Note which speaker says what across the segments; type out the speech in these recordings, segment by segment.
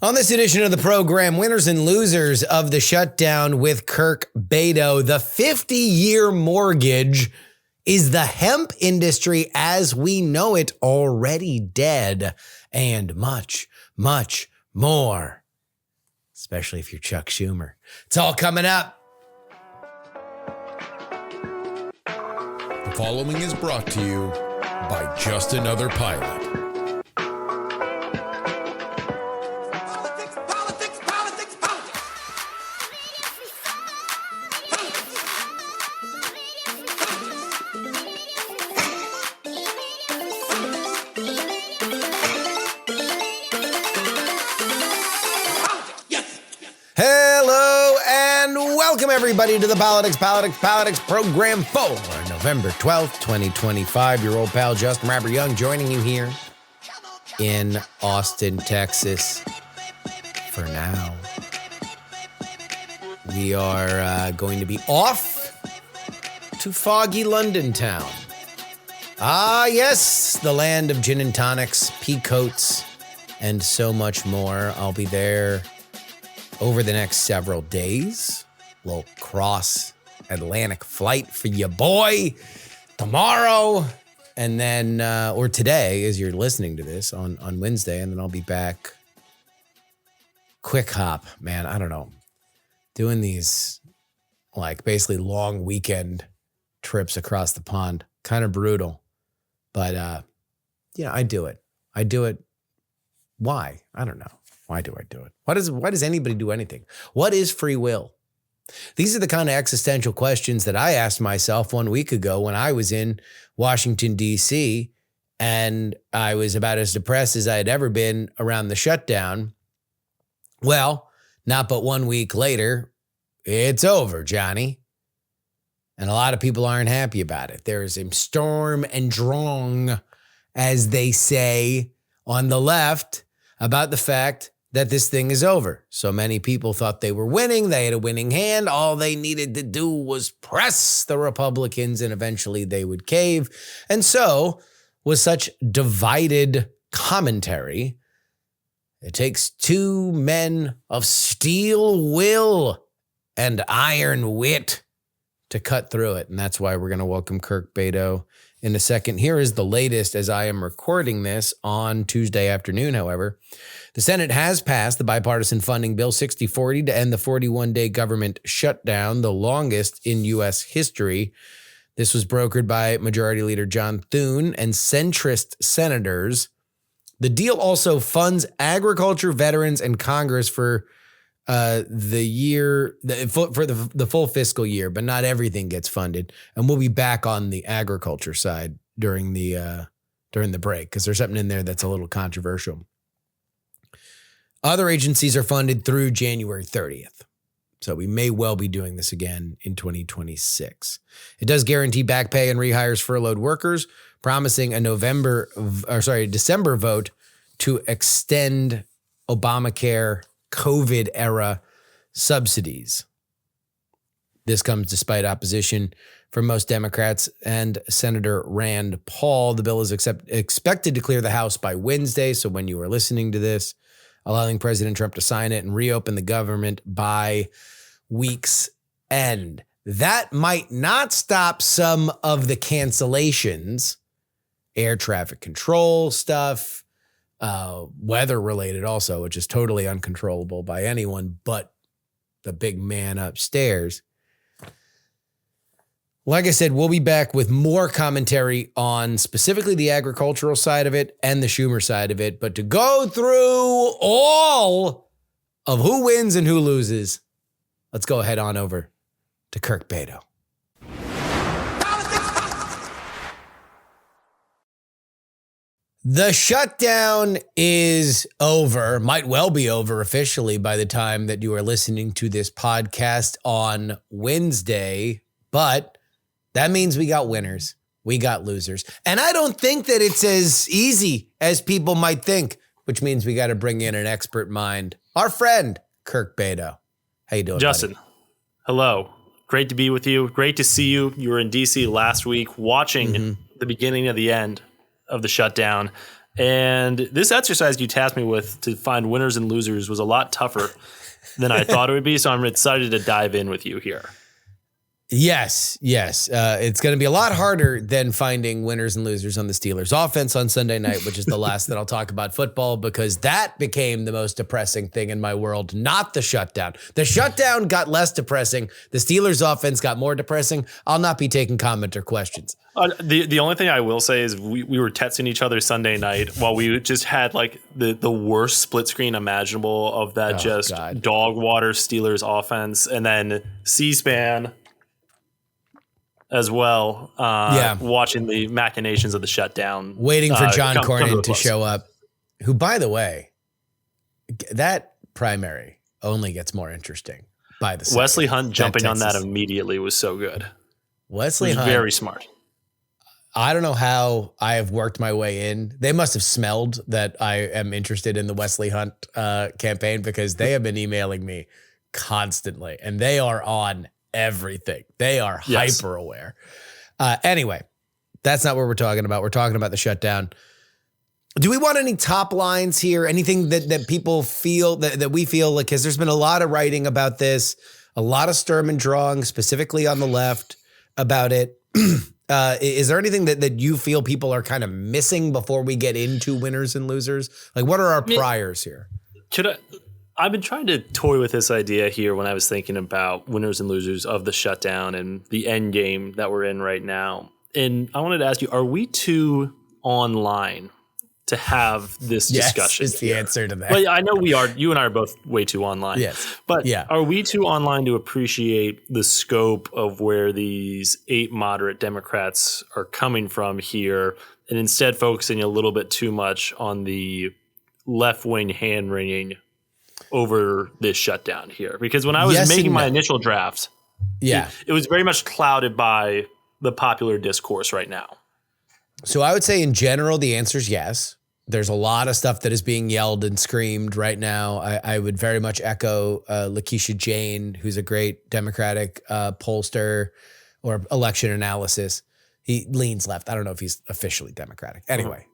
Speaker 1: On this edition of the program, winners and losers of the shutdown with Kirk Bado. The 50-year mortgage. Is the hemp industry as we know it already dead? And much, much more. Especially if you're Chuck Schumer. It's all coming up.
Speaker 2: The following is brought to you by Just Another Pilot.
Speaker 1: Hello and welcome everybody to the Politics program for November 12th, 2025. Your old pal Justin Rapper Young joining you here in Austin, Texas. For now, we are going to be off to foggy London town. Ah, yes, the land of gin and tonics, peacoats, and so much more. I'll be there over the next several days. Little cross-Atlantic flight for your boy tomorrow. And then, or today, as you're listening to this on Wednesday, and then I'll be back. Quick hop, man, I don't know. Doing these, like, basically long weekend trips across the pond. Kind of brutal. But, I do it. I do it. Why? I don't know. Why do I do it? Why does anybody do anything? What is free will? These are the kind of existential questions that I asked myself 1 week ago when I was in Washington, D.C., and I was about as depressed as I had ever been around the shutdown. Well, not but 1 week later, it's over, Johnny. And a lot of people aren't happy about it. There's a storm and drang, as they say on the left, about the fact that this thing is over. So many people thought they were winning. They had a winning hand. All they needed to do was press the Republicans and eventually they would cave. And so, with such divided commentary, it takes two men of steel will and iron wit to cut through it. And that's why we're going to welcome Kirk Bado in a second. Here is the latest as I am recording this on Tuesday afternoon, however. The Senate has passed the bipartisan funding bill 6040 to end the 41-day government shutdown, the longest in U.S. history. This was brokered by Majority Leader John Thune and centrist senators. The deal also funds agriculture, veterans, and Congress for the full fiscal year, but not everything gets funded. And we'll be back on the agriculture side during the break because there's something in there that's a little controversial. Other agencies are funded through January 30th. So we may well be doing this again in 2026. It does guarantee back pay and rehires furloughed workers, promising a December vote to extend Obamacare COVID era subsidies. This comes despite opposition from most Democrats and Senator Rand Paul. The bill is expected to clear the House by Wednesday. So when you are listening to this, allowing President Trump to sign it and reopen the government by week's end. That might not stop some of the cancellations, air traffic control stuff, weather-related also, which is totally uncontrollable by anyone but the big man upstairs. Like I said, we'll be back with more commentary on specifically the agricultural side of it and the Schumer side of it. But to go through all of who wins and who loses, let's go head on over to Kirk Bado. The shutdown is over, might well be over officially by the time that you are listening to this podcast on Wednesday, but that means we got winners, we got losers. And I don't think that it's as easy as people might think, which means we got to bring in an expert mind, our friend, Kirk Bado. How you doing,
Speaker 3: Justin?
Speaker 1: Buddy?
Speaker 3: Hello. Great to be with you. Great to see you. You were in D.C. last week watching the beginning of the end of the shutdown. And this exercise you tasked me with to find winners and losers was a lot tougher than I thought it would be. So I'm excited to dive in with you here.
Speaker 1: Yes. It's going to be a lot harder than finding winners and losers on the Steelers offense on Sunday night, which is the last that I'll talk about football, because that became the most depressing thing in my world, not the shutdown. The shutdown got less depressing. The Steelers offense got more depressing. I'll not be taking comment or questions.
Speaker 3: The only thing I will say is we were texting each other Sunday night while we just had like the worst split screen imaginable of that dog water Steelers offense, and then C-SPAN as well, watching the machinations of the shutdown.
Speaker 1: Waiting for John Cornyn to show up, who, by the way, that primary only gets more interesting by the second.
Speaker 3: Wesley Hunt jumping on that immediately was so good.
Speaker 1: Wesley Hunt,
Speaker 3: very smart.
Speaker 1: I don't know how I have worked my way in. They must have smelled that I am interested in the Wesley Hunt campaign, because they have been emailing me constantly, and they are on everything. They are hyper aware. Anyway, that's not what we're talking about. We're talking about the shutdown. Do we want any top lines here? Anything that people feel that we feel like, because there's been a lot of writing about this, a lot of sturm and drang, specifically on the left about it. Is there anything that you feel people are kind of missing before we get into winners and losers? Like, what are our priors here?
Speaker 3: I've been trying to toy with this idea here when I was thinking about winners and losers of the shutdown and the end game that we're in right now. And I wanted to ask you, are we too online to have this discussion?
Speaker 1: Yes, is the answer to that.
Speaker 3: Well, I know we are. You and I are both way too online.
Speaker 1: Yes.
Speaker 3: But are we too online to appreciate the scope of where these 8 moderate Democrats are coming from here, and instead focusing a little bit too much on the left-wing hand-wringing over this shutdown here? Because when I was making my initial draft, it was very much clouded by the popular discourse right now.
Speaker 1: So I would say in general, the answer is yes. There's a lot of stuff that is being yelled and screamed right now. I would very much echo Lakeisha Jane, who's a great Democratic pollster or election analysis. He leans left. I don't know if he's officially Democratic. Anyway,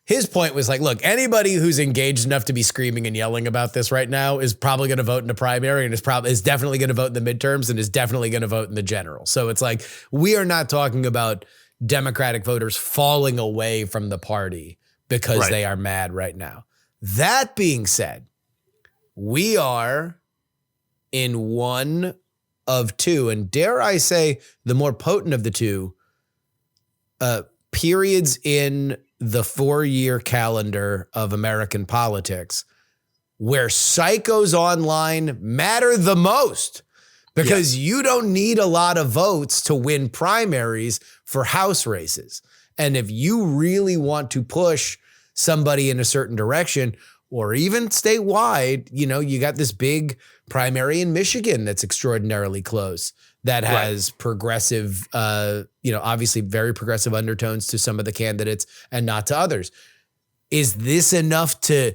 Speaker 1: his point was like, look, anybody who's engaged enough to be screaming and yelling about this right now is probably going to vote in the primary, and is definitely going to vote in the midterms, and is definitely going to vote in the general. So it's like, we are not talking about Democratic voters falling away from the party because they are mad right now. That being said, we are in one of two, and dare I say, the more potent of the two, periods in the 4-year calendar of American politics where psychos online matter the most, because you don't need a lot of votes to win primaries for House races. And if you really want to push somebody in a certain direction, or even statewide, you got this big primary in Michigan that's extraordinarily close, that has progressive, obviously very progressive undertones to some of the candidates and not to others. Is this enough to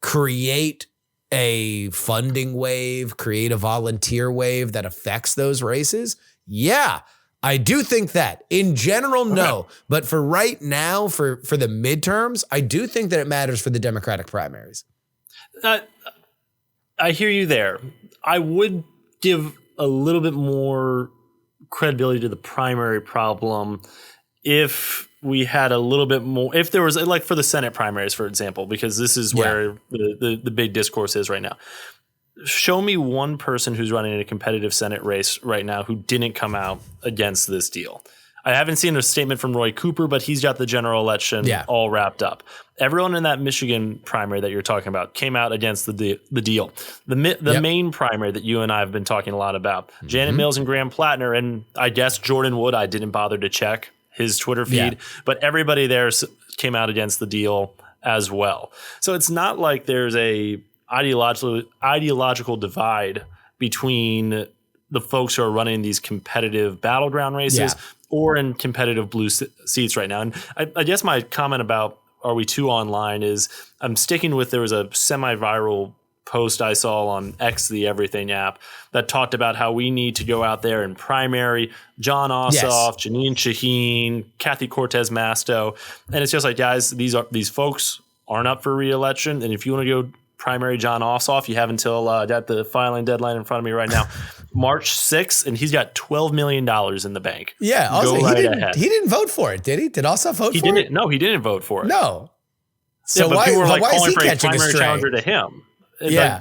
Speaker 1: create a funding wave, create a volunteer wave that affects those races? Yeah, I do think that. In general, no. But for right now, for the midterms, I do think that it matters for the Democratic primaries.
Speaker 3: I hear you there. I would give a little bit more credibility to the primary problem if we had a little bit more, if there was, like for the Senate primaries, for example, because this is where the big discourse is right now. Show me one person who's running in a competitive Senate race right now who didn't come out against this deal. I haven't seen a statement from Roy Cooper, but he's got the general election all wrapped up. Everyone in that Michigan primary that you're talking about came out against the deal. The main primary that you and I have been talking a lot about, Janet Mills and Graham Plattner, and I guess Jordan Wood, I didn't bother to check his Twitter feed, but everybody there came out against the deal as well. So it's not like there's a ideological divide between the folks who are running these competitive battleground races or in competitive blue seats right now. And I guess my comment about are we too online is I'm sticking with, there was a semi-viral post I saw on X, the Everything app, that talked about how we need to go out there and primary John Ossoff, Janine Shaheen, Kathy Cortez Masto. And it's just like, guys, these folks aren't up for re-election. And if you want to go primary John Ossoff, you have until got the filing deadline in front of me right now, March 6th, and he's got $12 million in the bank.
Speaker 1: Yeah, also, he didn't vote for it, did he? Did Ossoff vote for it?
Speaker 3: No, he didn't vote for it.
Speaker 1: No. So
Speaker 3: but people were like calling for a
Speaker 1: catching
Speaker 3: primary
Speaker 1: a
Speaker 3: challenger to him.
Speaker 1: Yeah.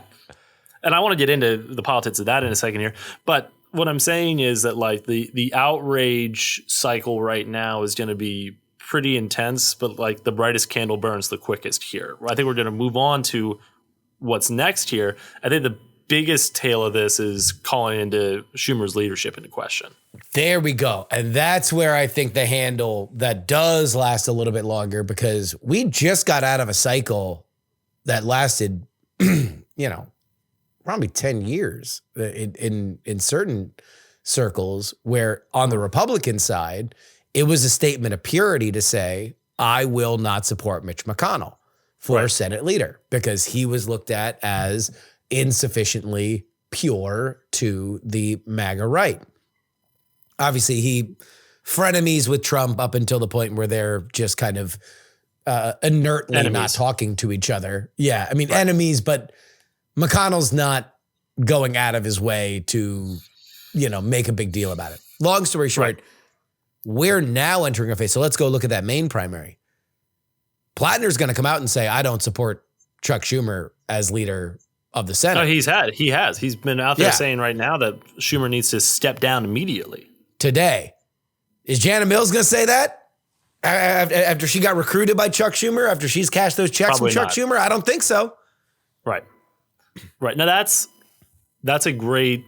Speaker 3: And I want to get into the politics of that in a second here. But what I'm saying is that like the outrage cycle right now is going to be pretty intense, but like the brightest candle burns the quickest here. I think we're going to move on to what's next here. I think the biggest tale of this is calling into Schumer's leadership into question.
Speaker 1: There we go. And that's where I think the handle that does last a little bit longer, because we just got out of a cycle that lasted, probably 10 years in certain circles, where on the Republican side, it was a statement of purity to say, I will not support Mitch McConnell for Senate leader, because he was looked at as insufficiently pure to the MAGA right. Obviously, he frenemies with Trump up until the point where they're just kind of inertly enemies, not talking to each other. Yeah, I mean, enemies, but McConnell's not going out of his way to, make a big deal about it. Long story short, we're now entering a phase. So let's go look at that Maine primary. Plattner's going to come out and say, I don't support Chuck Schumer as leader of the Senate.
Speaker 3: No, he has. He's been out there saying right now that Schumer needs to step down immediately.
Speaker 1: Today. Is Jana Mills going to say that? After she got recruited by Chuck Schumer, after she's cashed those checks from Chuck Schumer? I don't think so.
Speaker 3: Right. Now that's a great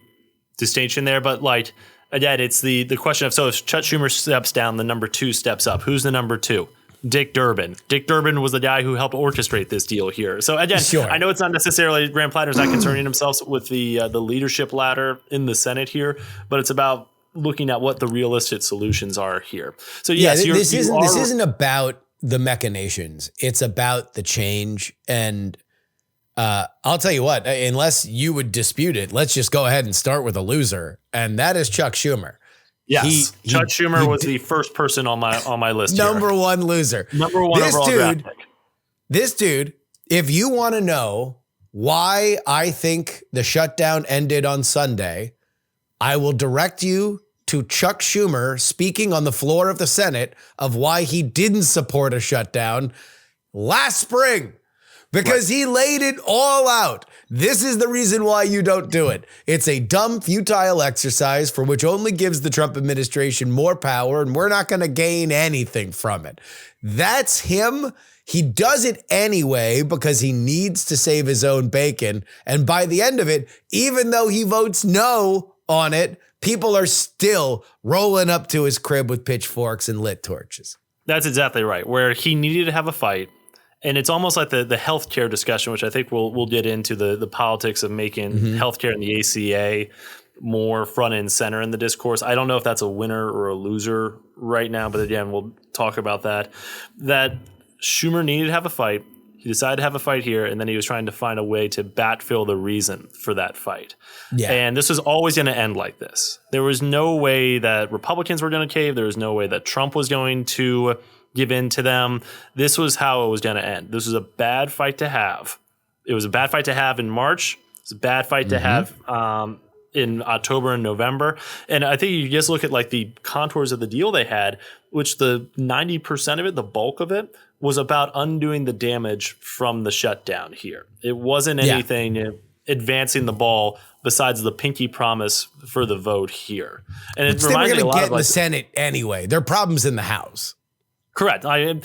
Speaker 3: distinction there. But like, again, it's the question of, so if Chuck Schumer steps down, the number 2 steps up. Who's the number 2? Dick Durbin. Dick Durbin was the guy who helped orchestrate this deal here. So again, I know it's not necessarily, Graham Plattner's not concerning himself with the leadership ladder in the Senate here, but it's about looking at what the realistic solutions are here. So yes,
Speaker 1: this isn't about the machinations. It's about the change. And I'll tell you what, unless you would dispute it, let's just go ahead and start with a loser, and that is Chuck Schumer.
Speaker 3: Yes, Chuck Schumer was the first person on my list.
Speaker 1: Number one loser.
Speaker 3: Number one overall draft pick.
Speaker 1: This dude, if you want to know why I think the shutdown ended on Sunday, I will direct you to Chuck Schumer speaking on the floor of the Senate of why he didn't support a shutdown last spring. Because he laid it all out. This is the reason why you don't do it. It's a dumb, futile exercise for which only gives the Trump administration more power, and we're not going to gain anything from it. That's him. He does it anyway because he needs to save his own bacon. And by the end of it, even though he votes no on it, people are still rolling up to his crib with pitchforks and lit torches.
Speaker 3: That's exactly right. Where he needed to have a fight. And it's almost like the healthcare discussion, which I think we'll get into the politics of making healthcare and the ACA more front and center in the discourse. I don't know if that's a winner or a loser right now, but again, we'll talk about that. That Schumer needed to have a fight. He decided to have a fight here, and then he was trying to find a way to backfill the reason for that fight. Yeah. And this was always going to end like this. There was no way that Republicans were going to cave. There was no way that Trump was going to give in to them. This was how it was going to end. This was a bad fight to have. It was a bad fight to have in March. It's a bad fight to have in October and November. And I think you just look at like the contours of the deal they had, which the 90% of it, the bulk of it, was about undoing the damage from the shutdown here. It wasn't anything advancing the ball besides the pinky promise for the vote here. And it reminds me a lot of
Speaker 1: the Senate anyway. There are problems in the House.
Speaker 3: Correct. Healthcare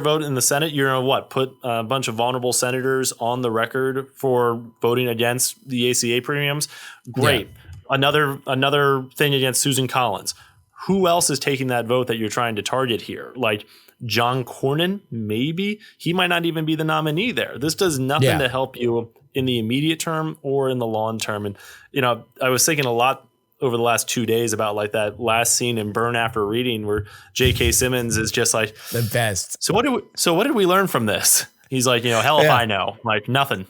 Speaker 3: vote in the Senate, you're going to what? Put a bunch of vulnerable senators on the record for voting against the ACA premiums. Great. Yeah. Another thing against Susan Collins. Who else is taking that vote that you're trying to target here? Like John Cornyn, maybe? He might not even be the nominee there. This does nothing to help you in the immediate term or in the long term. And, I was thinking a lot over the last 2 days about like that last scene in Burn After Reading where J.K. Simmons is just like
Speaker 1: the best.
Speaker 3: So what did we learn from this? He's like, hell if I know, like nothing.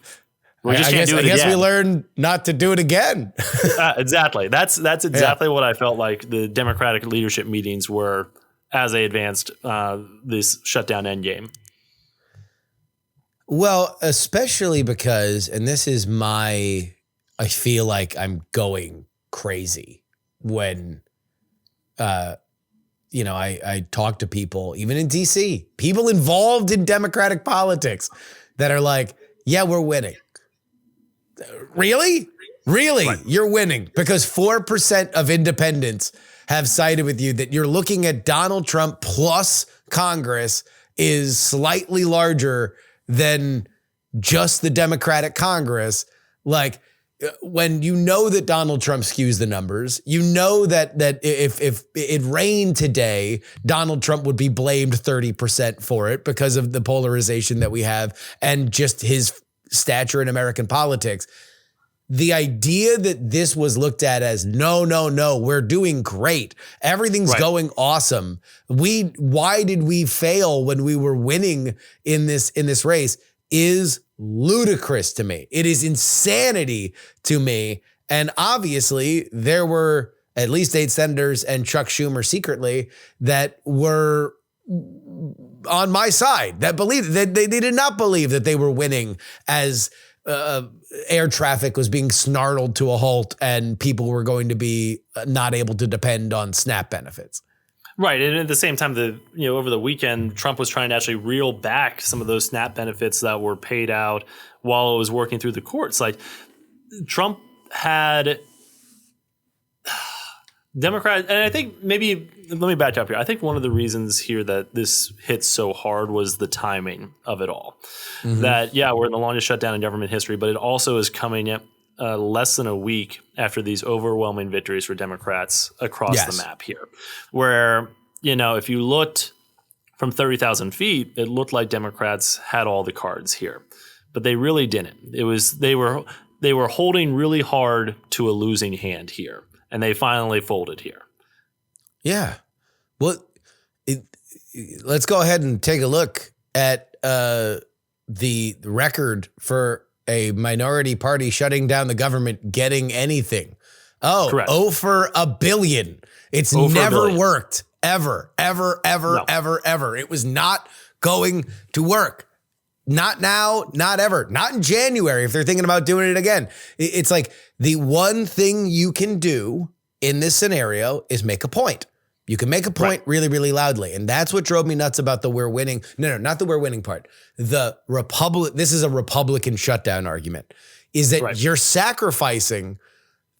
Speaker 3: We just can't do it again.
Speaker 1: I guess we learned not to do it again.
Speaker 3: Exactly. That's exactly what I felt like the Democratic leadership meetings were as they advanced this shutdown endgame.
Speaker 1: Well, especially because, and this is I feel like I'm going crazy when, I talk to people, even in DC, people involved in Democratic politics that are like, yeah, we're winning. Really? Right. You're winning because 4% of independents have sided with you that you're looking at Donald Trump plus Congress is slightly larger than just the Democratic Congress. Like when you know that Donald Trump skews the numbers, you know that if it rained today, Donald Trump would be blamed 30% for it because of the polarization that we have and just his stature in American politics. The idea that this was looked at as no, we're doing great. Everything's going awesome. Why did we fail when we were winning in this race is ludicrous to me. It is insanity to me. And obviously there were at least 8 senators and Chuck Schumer secretly that were on my side that believed that they did not believe that they were winning as air traffic was being snarled to a halt and people were going to be not able to depend on SNAP benefits.
Speaker 3: Right. And at the same time, over the weekend, Trump was trying to actually reel back some of those SNAP benefits that were paid out while it was working through the courts. Like Trump had Democrats, and I think maybe let me back up here. I think one of the reasons here that this hits so hard was the timing of it all. Mm-hmm. That, we're in the longest shutdown in government history, but it also is coming at less than a week after these overwhelming victories for Democrats across the map here. Where, if you looked from 30,000 feet, it looked like Democrats had all the cards here, but they really didn't. It was they were holding really hard to a losing hand here. And they finally folded here. Yeah.
Speaker 1: Well, let's go ahead and take a look at the record for a minority party shutting down the government getting anything.
Speaker 3: Correct.
Speaker 1: For $1 billion. It's never worked. Ever. It was not going to work. Not now, not ever, not in January if they're thinking about doing it again. It's like the one thing you can do in this scenario is make a point. You can make a point really, really loudly. And that's what drove me nuts about the we're winning. No, not the we're winning part. This is a Republican shutdown argument, is that you're sacrificing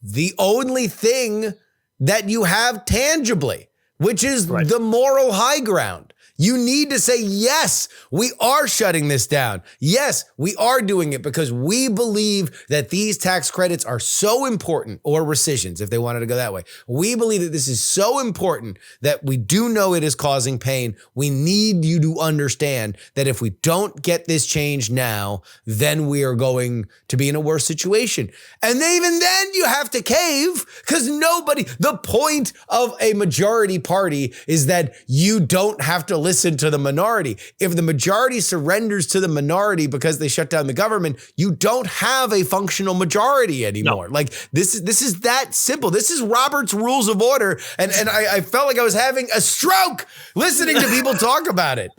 Speaker 1: the only thing that you have tangibly, which is the moral high ground. You need to say, yes, we are shutting this down. Yes, we are doing it because we believe that these tax credits are so important, or rescissions, if they wanted to go that way. We believe that this is so important that we do know it is causing pain. We need you to understand that if we don't get this change now, then we are going to be in a worse situation. And even then you have to cave because the point of a majority party is that you don't have to listen to the minority. If the majority surrenders to the minority because they shut down the government, you don't have a functional majority anymore. No. Like this is that simple. This is Robert's Rules of Order. And I felt like I was having a stroke listening to people talk about it.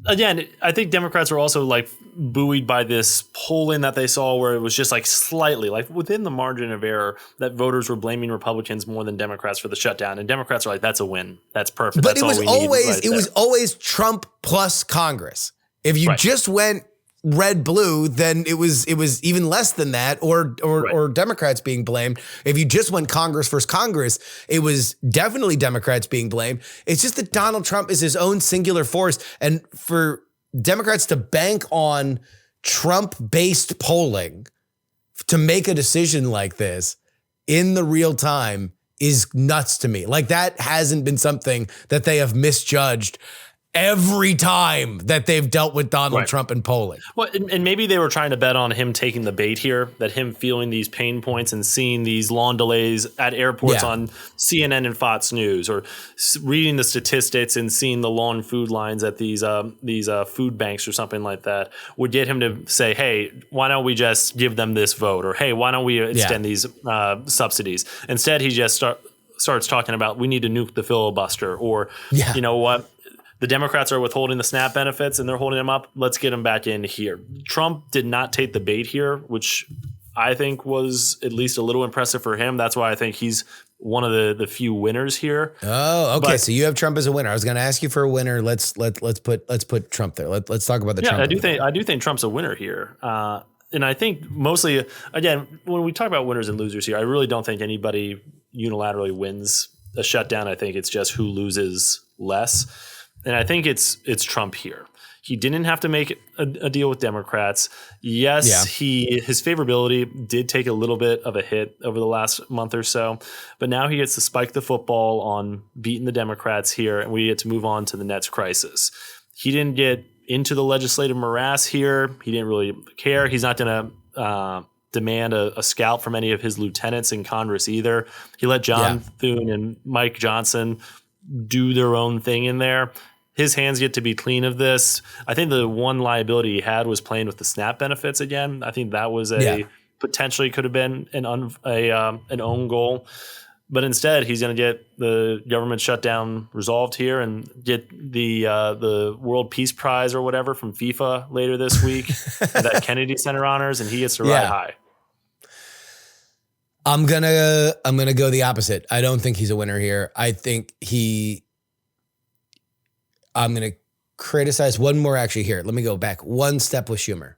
Speaker 3: Again, I think Democrats are also like buoyed by this polling that they saw where it was just like slightly like within the margin of error that voters were blaming Republicans more than Democrats for the shutdown. And Democrats are like, that's a win. That's perfect.
Speaker 1: But
Speaker 3: that's
Speaker 1: it was always Trump plus Congress. If you just went red blue, then it was even less than that, or Democrats being blamed. If you just went Congress versus Congress, it was definitely Democrats being blamed. It's just that Donald Trump is his own singular force, and for Democrats to bank on Trump-based polling to make a decision like this in the real time is nuts to me. Like that hasn't been something that they have misjudged every time that they've dealt with Donald
Speaker 3: Right.
Speaker 1: Trump in polling.
Speaker 3: Well, and maybe they were trying to bet on him taking the bait here, that him feeling these pain points and seeing these long delays at airports on CNN and Fox News, or reading the statistics and seeing the long food lines at these food banks or something like that would get him to say, hey, why don't we just give them this vote? Or, hey, why don't we extend these subsidies? Instead, he just starts talking about we need to nuke the filibuster, or, you know what? The Democrats are withholding the SNAP benefits and they're holding them up. Let's get them back in here. Trump did not take the bait here, which I think was at least a little impressive for him. That's why I think he's one of the few winners here.
Speaker 1: Oh, okay. So you have Trump as a winner. I was going to ask you for a winner. Let's put Trump there. Let's talk about the Trump.
Speaker 3: I do think Trump's a winner here. And I think mostly, again, when we talk about winners and losers here, I really don't think anybody unilaterally wins a shutdown. I think it's just who loses less. And I think it's Trump here. He didn't have to make a deal with Democrats. Yes, his favorability did take a little bit of a hit over the last month or so, but now he gets to spike the football on beating the Democrats here, and we get to move on to the next crisis. He didn't get into the legislative morass here. He didn't really care. He's not going to demand a scalp from any of his lieutenants in Congress either. He let John Thune and Mike Johnson do their own thing in there. His hands get to be clean of this. I think the one liability he had was playing with the SNAP benefits again. I think that was potentially could have been an own goal. But instead, he's going to get the government shutdown resolved here and get the World Peace Prize or whatever from FIFA later this week that Kennedy Center honors, and he gets to ride high.
Speaker 1: I'm gonna go the opposite. I don't think he's a winner here. I think I'm gonna criticize one more actually here. Let me go back one step with Schumer.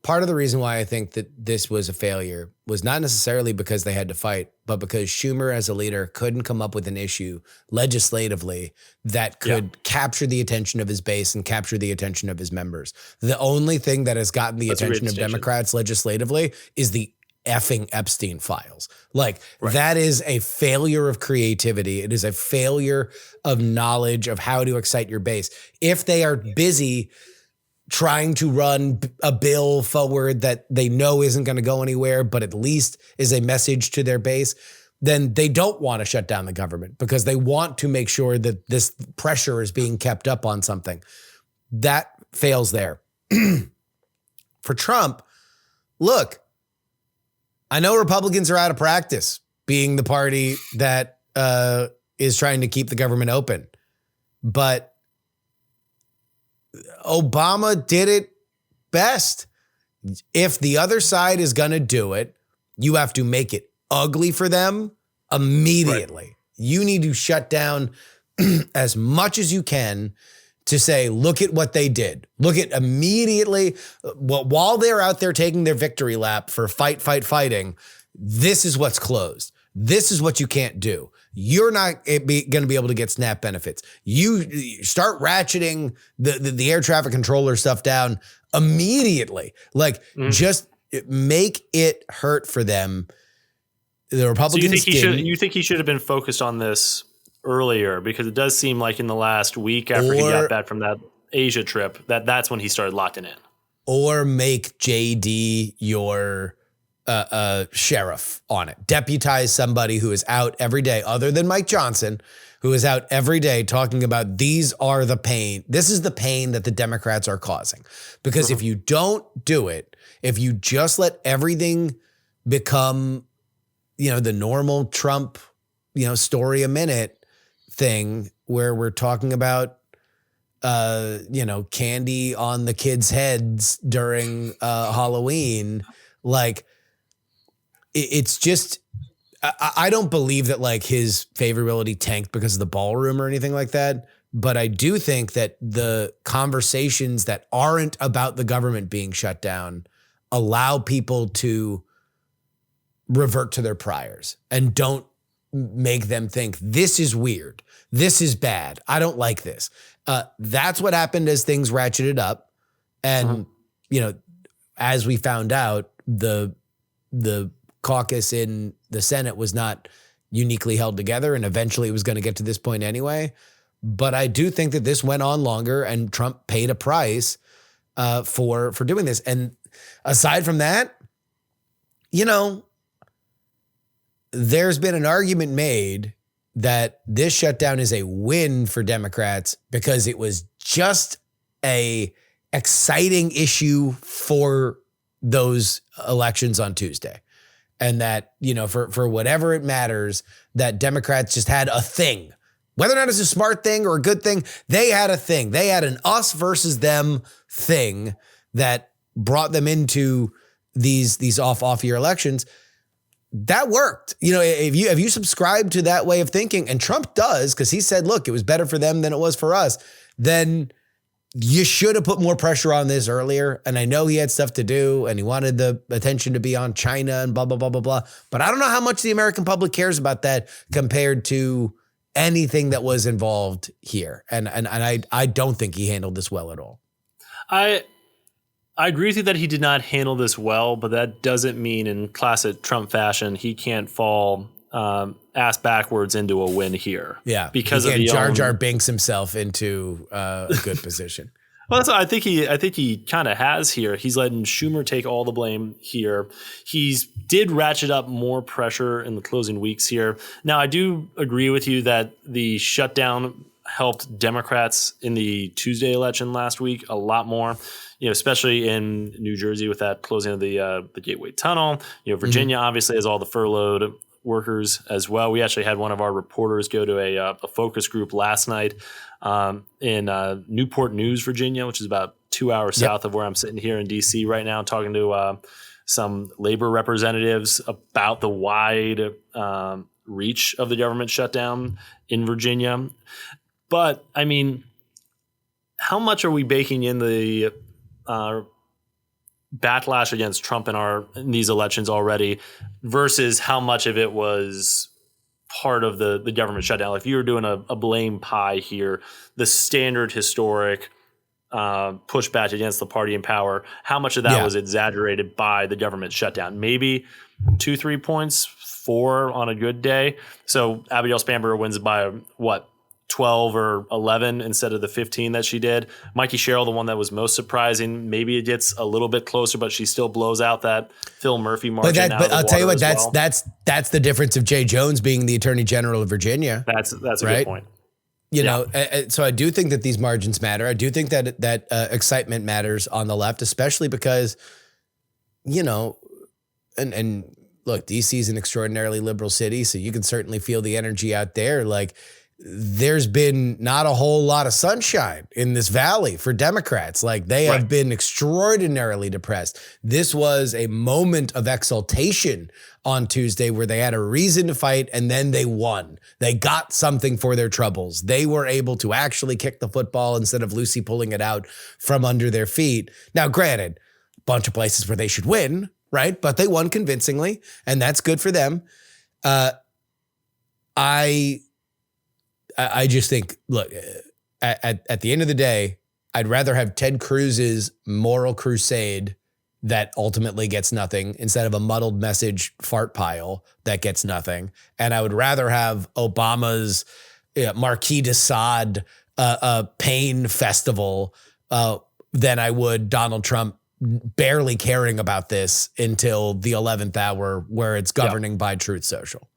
Speaker 1: Part of the reason why I think that this was a failure was not necessarily because they had to fight, but because Schumer as a leader couldn't come up with an issue legislatively that could capture the attention of his base and capture the attention of his members. The only thing that has gotten the attention of Democrats legislatively is the effing Epstein files. That is a failure of creativity. It is a failure of knowledge of how to excite your base. If they are busy trying to run a bill forward that they know isn't going to go anywhere, but at least is a message to their base, then they don't want to shut down the government because they want to make sure that this pressure is being kept up on something. That fails there. For Trump, look, I know Republicans are out of practice being the party that is trying to keep the government open, but Obama did it best. If the other side is going to do it, you have to make it ugly for them immediately. Right. You need to shut down as much as you can to say, look at what they did. Look at immediately, while they're out there taking their victory lap for fighting, this is what's closed. This is what you can't do. You're not going to be able to get SNAP benefits. You start ratcheting the air traffic controller stuff down immediately. Just make it hurt for them. The Republicans.
Speaker 3: So you think he should have been focused on this earlier, because it does seem like in the last week after he got back from that Asia trip that's when he started locking in. Or
Speaker 1: make JD your sheriff on it. Deputize somebody who is out every day, other than Mike Johnson, who is out every day talking about these are the pain. This is the pain that the Democrats are causing. Because if you don't do it, if you just let everything become, the normal Trump, story a minute thing where we're talking about, candy on the kids' heads during Halloween, it's just, I don't believe that his favorability tanked because of the ballroom or anything like that. But I do think that the conversations that aren't about the government being shut down allow people to revert to their priors and don't make them think this is weird. This is bad. I don't like this. That's what happened as things ratcheted up. And, as we found out, the caucus in the Senate was not uniquely held together, and eventually it was going to get to this point anyway. But I do think that this went on longer and Trump paid a price for doing this. And aside from that, there's been an argument made that this shutdown is a win for Democrats because it was just a exciting issue for those elections on Tuesday. And that, for whatever it matters, that Democrats just had a thing. Whether or not it's a smart thing or a good thing, they had a thing. They had an us versus them thing that brought them into these off-year elections. That worked. If you subscribe to that way of thinking, and Trump does, because he said, look, it was better for them than it was for us, then you should have put more pressure on this earlier. And I know he had stuff to do and he wanted the attention to be on China and blah, blah, blah, blah, blah. But I don't know how much the American public cares about that compared to anything that was involved here. And I don't think he handled this well at all.
Speaker 3: I agree with you that he did not handle this well, but that doesn't mean in classic Trump fashion, he can't fall ass backwards into a win here.
Speaker 1: Yeah.
Speaker 3: Because
Speaker 1: he
Speaker 3: of the
Speaker 1: Jar Jar Binks himself into a good position.
Speaker 3: Well, I think he kind of has here. He's letting Schumer take all the blame here. He's did ratchet up more pressure in the closing weeks here. Now, I do agree with you that the shutdown helped Democrats in the Tuesday election last week a lot more. Especially in New Jersey with that closing of the Gateway Tunnel. Virginia obviously has all the furloughed workers as well. We actually had one of our reporters go to a focus group last night in Newport News, Virginia, which is about 2 hours south of where I'm sitting here in D.C. right now, talking to some labor representatives about the wide reach of the government shutdown in Virginia. But, I mean, how much are we baking in the backlash against Trump in these elections already versus how much of it was part of the government shutdown? If you were doing a blame pie here, the standard historic pushback against the party in power, how much of that was exaggerated by the government shutdown? Maybe 2-3 points, 4 on a good day. So Abigail Spanberger wins by 12 or 11 instead of the 15 that she did. Mikey Sherrill, the one that was most surprising, maybe it gets a little bit closer, but she still blows out that Phil Murphy margin.
Speaker 1: But I'll tell you what, that's the difference of Jay Jones being the Attorney General of Virginia.
Speaker 3: That's a good point.
Speaker 1: So I do think that these margins matter. I do think that excitement matters on the left, especially because, and look, DC is an extraordinarily liberal city, so you can certainly feel the energy out there. Like, there's been not a whole lot of sunshine in this valley for Democrats. Like, they have been extraordinarily depressed. This was a moment of exaltation on Tuesday where they had a reason to fight and then they won. They got something for their troubles. They were able to actually kick the football instead of Lucy pulling it out from under their feet. Now, granted, a bunch of places where they should win, right? But they won convincingly, and that's good for them. I just think, look, at the end of the day, I'd rather have Ted Cruz's moral crusade that ultimately gets nothing instead of a muddled message fart pile that gets nothing. And I would rather have Obama's Marquis de Sade pain festival than I would Donald Trump barely caring about this until the 11th hour where it's governing by Truth Social.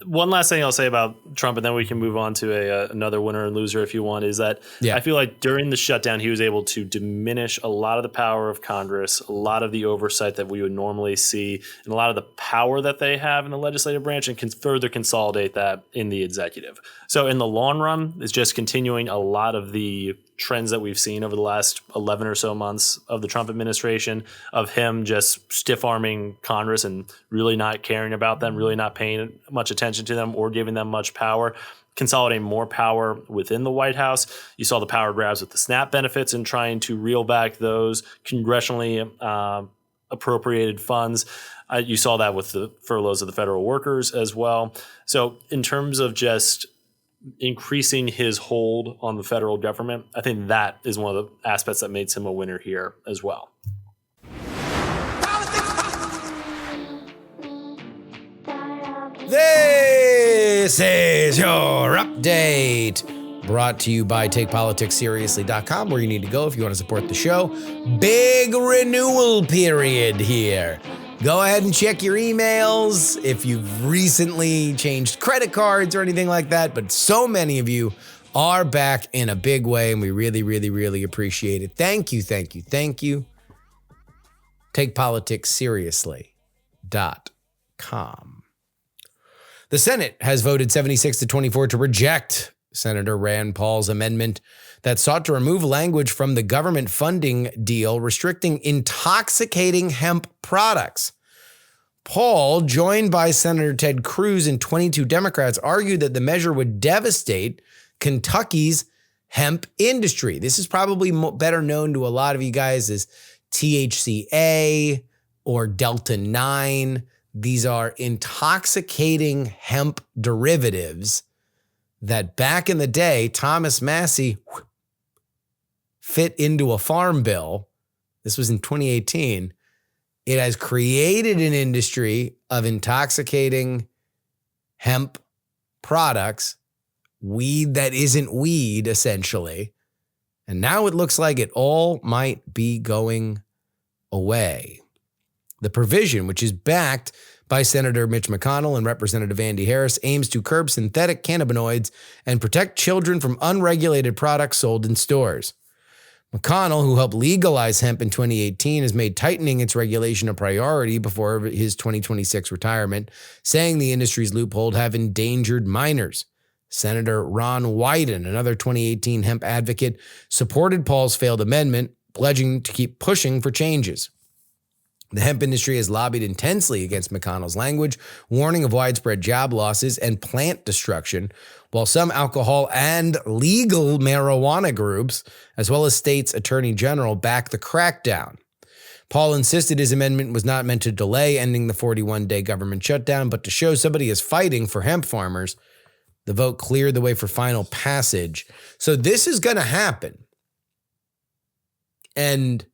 Speaker 3: One last thing I'll say about Trump, and then we can move on to another winner and loser if you want, is that I feel like during the shutdown, he was able to diminish a lot of the power of Congress, a lot of the oversight that we would normally see, and a lot of the power that they have in the legislative branch, and can further consolidate that in the executive. So in the long run, it's just continuing a lot of the trends that we've seen over the last 11 or so months of the Trump administration, of him just stiff-arming Congress and really not caring about them, really not paying much attention to them or giving them much power, consolidating more power within the White House. You saw the power grabs with the SNAP benefits and trying to reel back those congressionally appropriated funds. You saw that with the furloughs of the federal workers as well. So in terms of just increasing his hold on the federal government, I think that is one of the aspects that makes him a winner here as well.
Speaker 1: This is your update brought to you by TakePoliticsSeriously.com, where you need to go if you want to support the show. Big renewal period here. Go ahead and check your emails if you've recently changed credit cards or anything like that. But so many of you are back in a big way, and we really, really, really appreciate it. Thank you, thank you, thank you. TakePoliticsSeriously.com. The Senate has voted 76-24 to reject Senator Rand Paul's amendment that sought to remove language from the government funding deal restricting intoxicating hemp products. Paul, joined by Senator Ted Cruz and 22 Democrats, argued that the measure would devastate Kentucky's hemp industry. This is probably better known to a lot of you guys as THCA or Delta 9. These are intoxicating hemp derivatives that back in the day, Thomas Massey fit into a farm bill. This was in 2018. It has created an industry of intoxicating hemp products, weed that isn't weed, essentially. And now it looks like it all might be going away. The provision, which is backed by Senator Mitch McConnell and Representative Andy Harris, aims to curb synthetic cannabinoids and protect children from unregulated products sold in stores. McConnell, who helped legalize hemp in 2018, has made tightening its regulation a priority before his 2026 retirement, saying the industry's loophole have endangered minors. Senator Ron Wyden, another 2018 hemp advocate, supported Paul's failed amendment, pledging to keep pushing for changes. The hemp industry has lobbied intensely against McConnell's language, warning of widespread job losses and plant destruction, while some alcohol and legal marijuana groups, as well as states' attorney general, back the crackdown. Paul insisted his amendment was not meant to delay ending the 41-day government shutdown, but to show somebody is fighting for hemp farmers. The vote cleared the way for final passage. So this is going to happen. And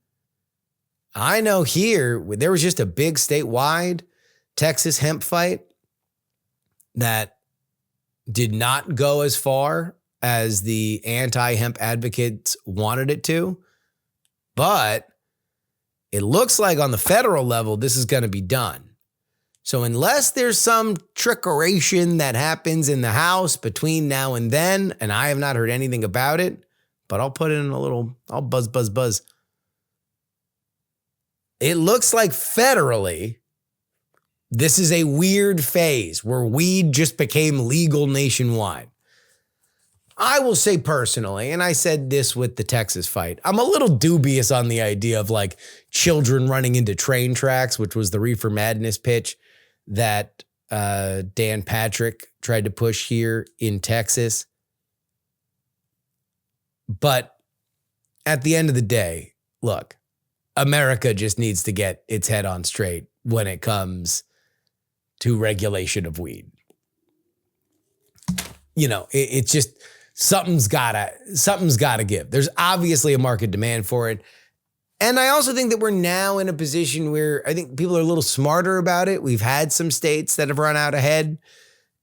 Speaker 1: I know here, there was just a big statewide Texas hemp fight that did not go as far as the anti-hemp advocates wanted it to. But it looks like on the federal level, this is going to be done. So unless there's some trickeration that happens in the House between now and then, and I have not heard anything about it, but I'll put in a little, I'll buzz. It looks like federally, this is a weird phase where weed just became legal nationwide. I will say personally, and I said this with the Texas fight, I'm a little dubious on the idea of like children running into train tracks, which was the Reefer Madness pitch that Dan Patrick tried to push here in Texas. But at the end of the day, look, America just needs to get its head on straight when it comes to regulation of weed. You know, it's just something's gotta give. There's obviously a market demand for it. And I also think that we're now in a position where I think people are a little smarter about it. We've had some states that have run out ahead.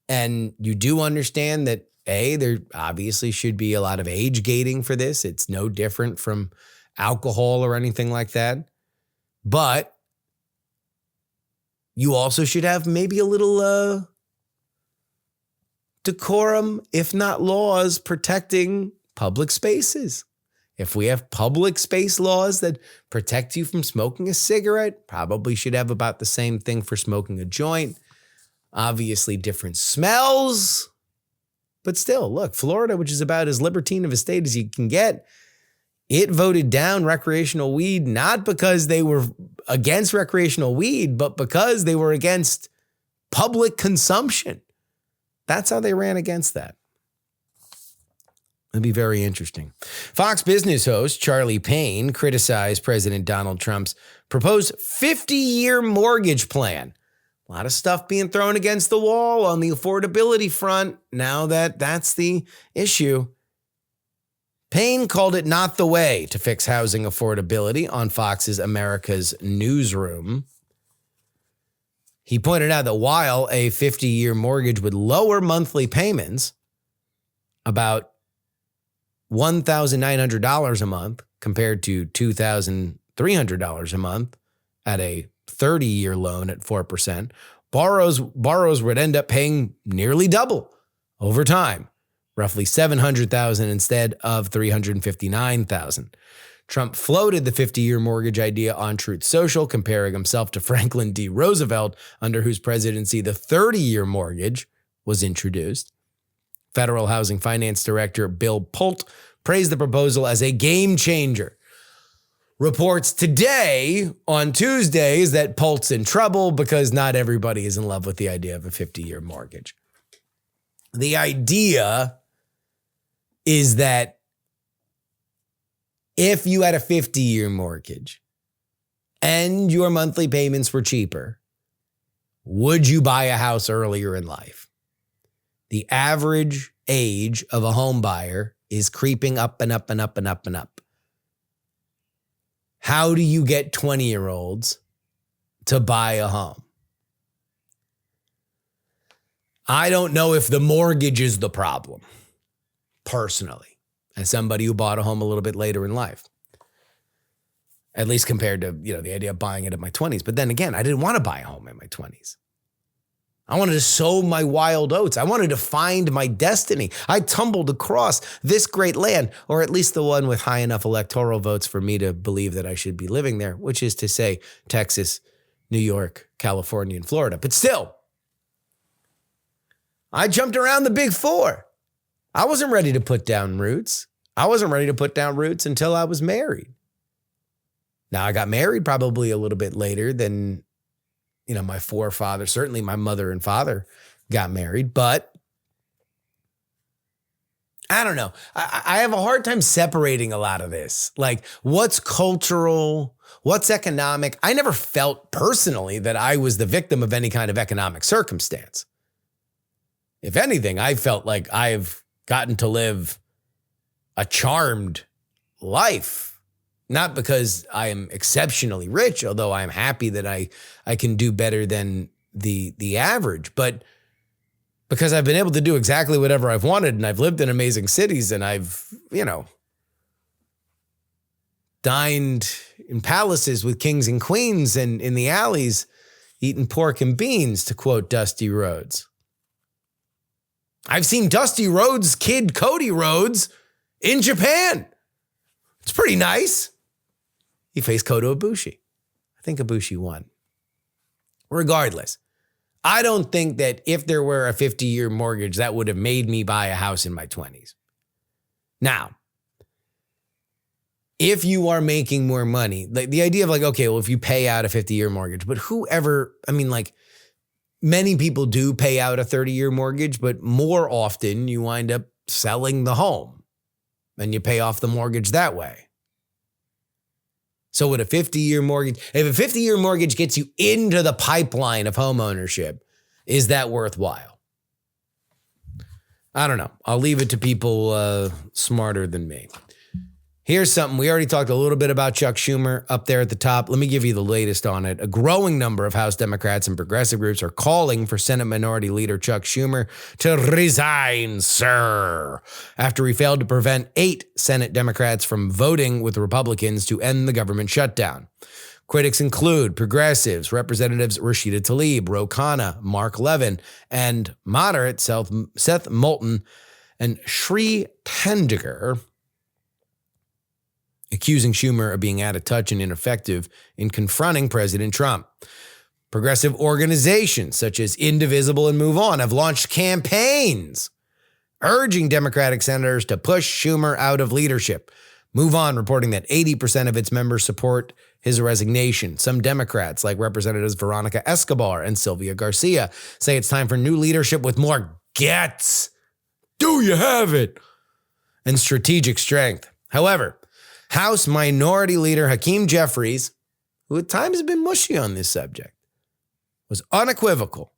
Speaker 1: And you do understand that, there obviously should be a lot of age gating for this. It's no different from alcohol or anything like that. But you also should have maybe a little decorum, if not laws, protecting public spaces. If we have public space laws that protect you from smoking a cigarette, probably should have about the same thing for smoking a joint. Obviously different smells, but still, look, Florida, which is about as libertine of a state as you can get, it voted down recreational weed, not because they were against recreational weed, but because they were against public consumption. That's how they ran against that. It'd be very interesting. Fox Business host Charlie Payne criticized President Donald Trump's proposed 50-year mortgage plan. A lot of stuff being thrown against the wall on the affordability front now that that's the issue. Payne called it not the way to fix housing affordability on Fox's America's Newsroom. He pointed out that while a 50-year mortgage would lower monthly payments about $1,900 a month compared to $2,300 a month at a 30-year loan at 4%, borrowers would end up paying nearly double over time, roughly $700,000 instead of $359,000. Trump floated the 50-year mortgage idea on Truth Social, comparing himself to Franklin D. Roosevelt, under whose presidency the 30-year mortgage was introduced. Federal Housing Finance Director Bill Pult praised the proposal as a game changer. Reports today on Tuesdays that Pult's in trouble because not everybody is in love with the idea of a 50-year mortgage. The idea is that if you had a 50-year mortgage and your monthly payments were cheaper, would you buy a house earlier in life? The average age of a home buyer is creeping up and up and up and up and up. How do you get 20-year-olds to buy a home? I don't know if the mortgage is the problem, personally, as somebody who bought a home a little bit later in life. At least compared to, the idea of buying it in my 20s. But then again, I didn't want to buy a home in my 20s. I wanted to sow my wild oats. I wanted to find my destiny. I tumbled across this great land, or at least the one with high enough electoral votes for me to believe that I should be living there, which is to say Texas, New York, California, and Florida. But still, I jumped around the big four. I wasn't ready to put down roots. I wasn't ready to put down roots until I was married. Now, I got married probably a little bit later than my forefathers, certainly my mother and father got married, but I don't know. I have a hard time separating a lot of this. Like, what's cultural? What's economic? I never felt personally that I was the victim of any kind of economic circumstance. If anything, I felt like I've gotten to live a charmed life. Not because I am exceptionally rich, although I am happy that I can do better than the average, but because I've been able to do exactly whatever I've wanted, and I've lived in amazing cities, and I've, dined in palaces with kings and queens and in the alleys, eating pork and beans, to quote Dusty Rhodes. I've seen Dusty Rhodes' kid, Cody Rhodes, in Japan. It's pretty nice. He faced Kota Ibushi. I think Ibushi won. Regardless, I don't think that if there were a 50-year mortgage, that would have made me buy a house in my 20s. Now, if you are making more money, like the idea of if you pay out a 50-year mortgage, but many people do pay out a 30-year mortgage, but more often you wind up selling the home and you pay off the mortgage that way. So with a 50-year mortgage, if a 50-year mortgage gets you into the pipeline of home ownership, is that worthwhile? I don't know. I'll leave it to people smarter than me. Here's something. We already talked a little bit about Chuck Schumer up there at the top. Let me give you the latest on it. A growing number of House Democrats and progressive groups are calling for Senate Minority Leader Chuck Schumer to resign, sir, after he failed to prevent 8 Senate Democrats from voting with Republicans to end the government shutdown. Critics include progressives, Representatives Rashida Tlaib, Ro Khanna, Mark Levin, and moderate Seth Moulton and Sri Tendiger, accusing Schumer of being out of touch and ineffective in confronting President Trump. Progressive organizations such as Indivisible and Move On have launched campaigns urging Democratic senators to push Schumer out of leadership. Move On reporting that 80% of its members support his resignation. Some Democrats, like Representatives Veronica Escobar and Sylvia Garcia, say it's time for new leadership with more guts. Do you have it? And strategic strength. However, House Minority Leader Hakeem Jeffries, who at times has been mushy on this subject, was unequivocal,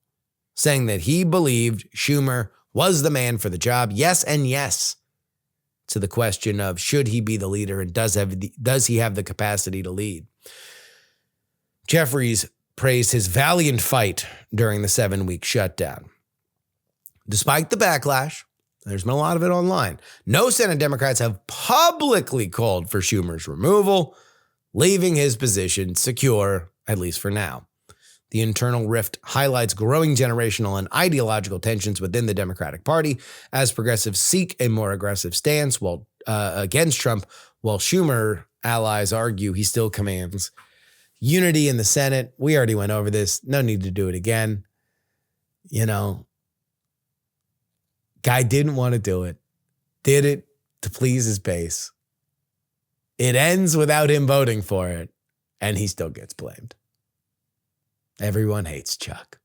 Speaker 1: saying that he believed Schumer was the man for the job. Yes and yes to the question of should he be the leader and does he have the capacity to lead. Jeffries praised his valiant fight during the 7-week shutdown. Despite the backlash, There's been a lot of it online. No Senate Democrats have publicly called for Schumer's removal, leaving his position secure, at least for now. The internal rift highlights growing generational and ideological tensions within the Democratic Party as progressives seek a more aggressive stance against Trump, while Schumer allies argue he still commands unity in the Senate. We already went over this. No need to do it again. Guy didn't want to do it. Did it to please his base. It ends without him voting for it, and he still gets blamed. Everyone hates Chuck.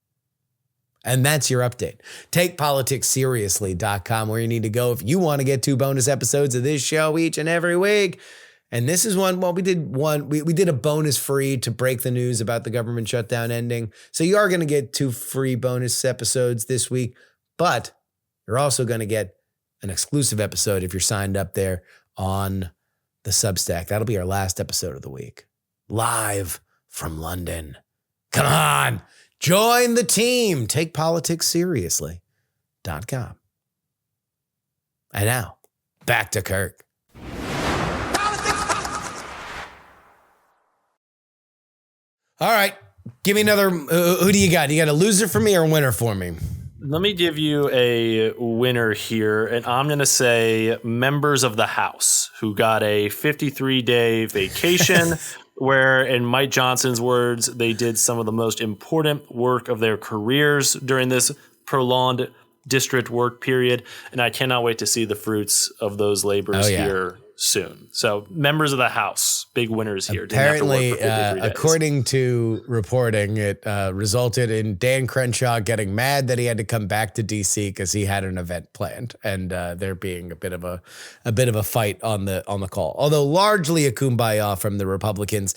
Speaker 1: And that's your update. TakePoliticsSeriously.com, where you need to go if you want to get 2 bonus episodes of this show each and every week. And this is one, well, we did a bonus free to break the news about the government shutdown ending. So you are going to get 2 free bonus episodes this week, but you're also going to get an exclusive episode if you're signed up there on the Substack. That'll be our last episode of the week. Live from London. Come on, join the team. TakePoliticsSeriously.com. And now, back to Kirk. All right, give me another. Who do you got? You got a loser for me or a winner for me?
Speaker 3: Let me give you a winner here, and I'm going to say members of the House who got a 53-day vacation where, in Mike Johnson's words, they did some of the most important work of their careers during this prolonged district work period, and I cannot wait to see the fruits of those labors here soon. So members of the House, big winners here.
Speaker 1: Apparently, according to reporting, it resulted in Dan Crenshaw getting mad that he had to come back to DC because he had an event planned, and there being a bit of a fight on the call. Although largely a kumbaya from the Republicans.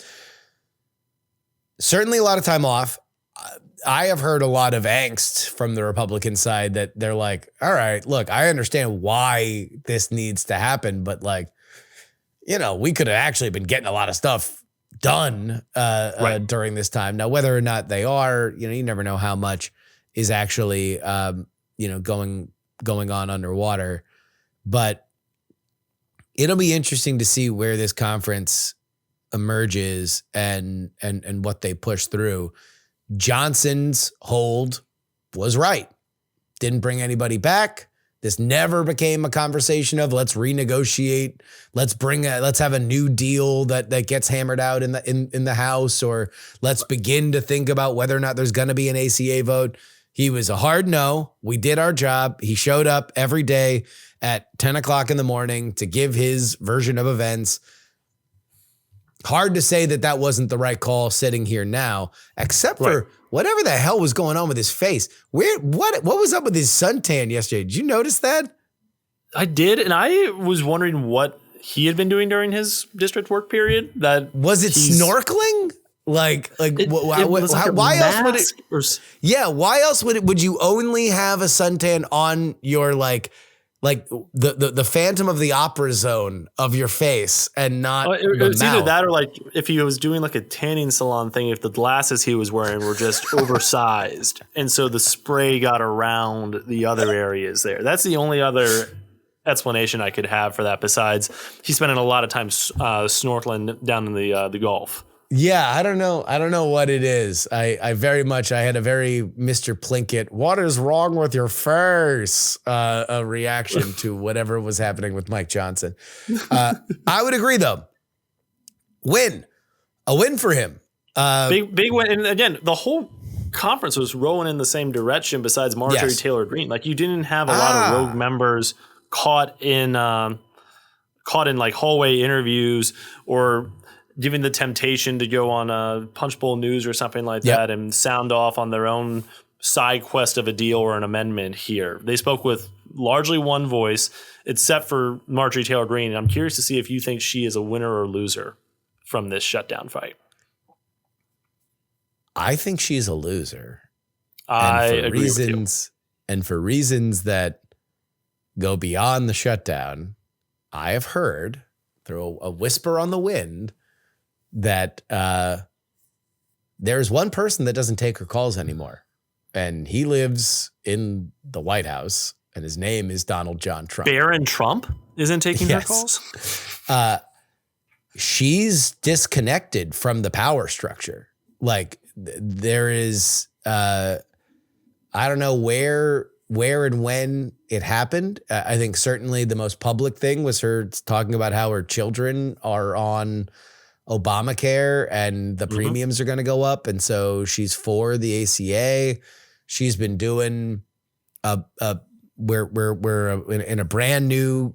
Speaker 1: Certainly a lot of time off. I have heard a lot of angst from the Republican side that they're like, all right, look, I understand why this needs to happen, but we could have actually been getting a lot of stuff done during this time. Now, whether or not they are, you never know how much is actually, going on underwater. But it'll be interesting to see where this conference emerges and what they push through. Johnson's hold was right. Didn't bring anybody back. This never became a conversation of let's renegotiate, let's have a new deal that gets hammered out in the House, or let's begin to think about whether or not there's going to be an ACA vote. He was a hard no. We did our job. He showed up every day at 10 o'clock in the morning to give his version of events. Hard to say that wasn't the right call sitting here now, except for whatever the hell was going on with his face. What was up with his suntan yesterday? Did you notice that?
Speaker 3: I did, and I was wondering what he had been doing during his district work period.
Speaker 1: Was it snorkeling? Why else would it? Why else would you only have a suntan on your the Phantom of the Opera zone of your face and not it's
Speaker 3: either that or if he was doing a tanning salon thing, if the glasses he was wearing were just oversized and so the spray got around the other areas there. That's the only other explanation I could have for that, besides he's spending a lot of time snorkeling down in the Gulf.
Speaker 1: Yeah, I don't know what it is. I had a very Mr. Plinkett, what is wrong with your face? A reaction to whatever was happening with Mike Johnson. I would agree though. A win for him.
Speaker 3: Big win. And again, the whole conference was rolling in the same direction besides Marjorie Taylor Greene. You didn't have a lot of rogue members caught in hallway interviews or given the temptation to go on a Punchbowl News or something like that and sound off on their own side quest of a deal or an amendment here. They spoke with largely one voice, except for Marjorie Taylor Greene. And I'm curious to see if you think she is a winner or loser from this shutdown fight.
Speaker 1: I think she's a loser.
Speaker 3: I agree with you.
Speaker 1: And for reasons that go beyond the shutdown, I have heard through a whisper on the wind that there's one person that doesn't take her calls anymore, and he lives in the White House, and his name is Donald John Trump.
Speaker 3: Barron Trump isn't taking her calls?
Speaker 1: She's disconnected from the power structure. Like there is, I don't know where and when it happened. I think certainly the most public thing was her talking about how her children are on Obamacare and the premiums are going to go up. And so she's for the ACA. She's been doing we're in a brand new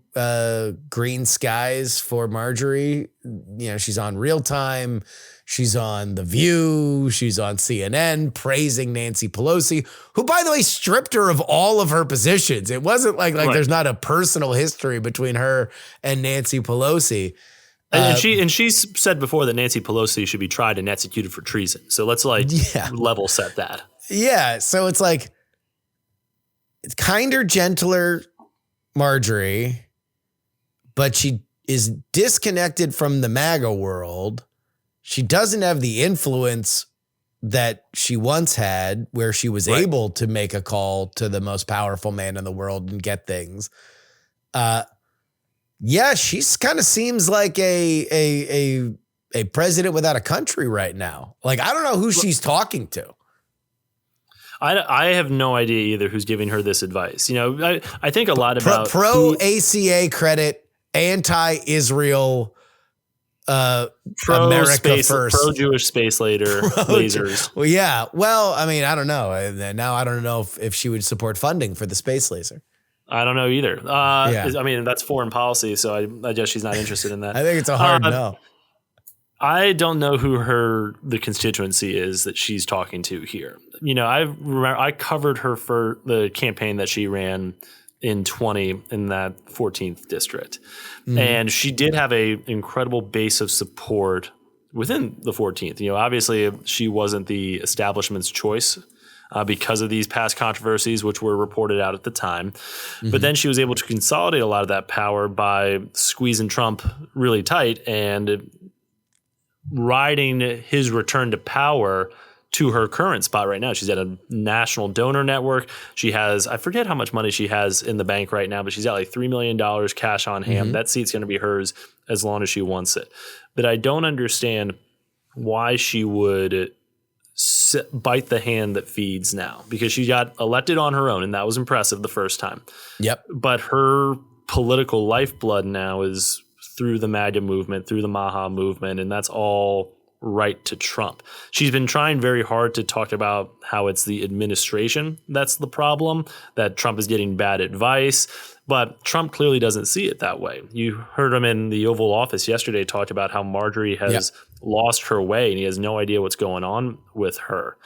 Speaker 1: green skies for Marjorie. You know, she's on Real Time. She's on The View. She's on CNN praising Nancy Pelosi, who, by the way, stripped her of all of her positions. It wasn't like there's not a personal history between her and Nancy Pelosi.
Speaker 3: And she's said before that Nancy Pelosi should be tried and executed for treason. So let's level set that.
Speaker 1: Yeah. So it's like, it's kinder, gentler Marjorie, but she is disconnected from the MAGA world. She doesn't have the influence that she once had, where she was able to make a call to the most powerful man in the world and get things. Yeah, she's kind of seems like a president without a country right now. Like, I don't know who she's talking to.
Speaker 3: I have no idea either who's giving her this advice. You know, I think a lot about
Speaker 1: pro ACA credit, anti-Israel, America first,
Speaker 3: pro-Jewish space lasers.
Speaker 1: Well, yeah. Well, I mean, I don't know. Now I don't know if she would support funding for the space laser.
Speaker 3: I don't know either. I mean, that's foreign policy, so I guess she's not interested in that.
Speaker 1: I think it's a hard no.
Speaker 3: I don't know who the constituency is that she's talking to here. You know, I covered her for the campaign that she ran in 20 in that 14th district. And she did have a incredible base of support within the 14th. You know, obviously she wasn't the establishment's choice because of these past controversies, which were reported out at the time. But then she was able to consolidate a lot of that power by squeezing Trump really tight and riding his return to power to her current spot right now. She's at a national donor network. She has, I forget how much money she has in the bank right now, but she's got like $3 million cash on hand. That seat's going to be hers as long as she wants it. But I don't understand why she would bite the hand that feeds now, because she got elected on her own, and that was impressive the first time.
Speaker 1: Yep.
Speaker 3: But her political lifeblood now is through the MAGA movement, through the Maha movement, and that's all right to Trump. She's been trying very hard to talk about how it's the administration that's the problem, that Trump is getting bad advice, but Trump clearly doesn't see it that way. You heard him in the Oval Office yesterday talk about how Marjorie has lost her way and he has no idea what's going on with her.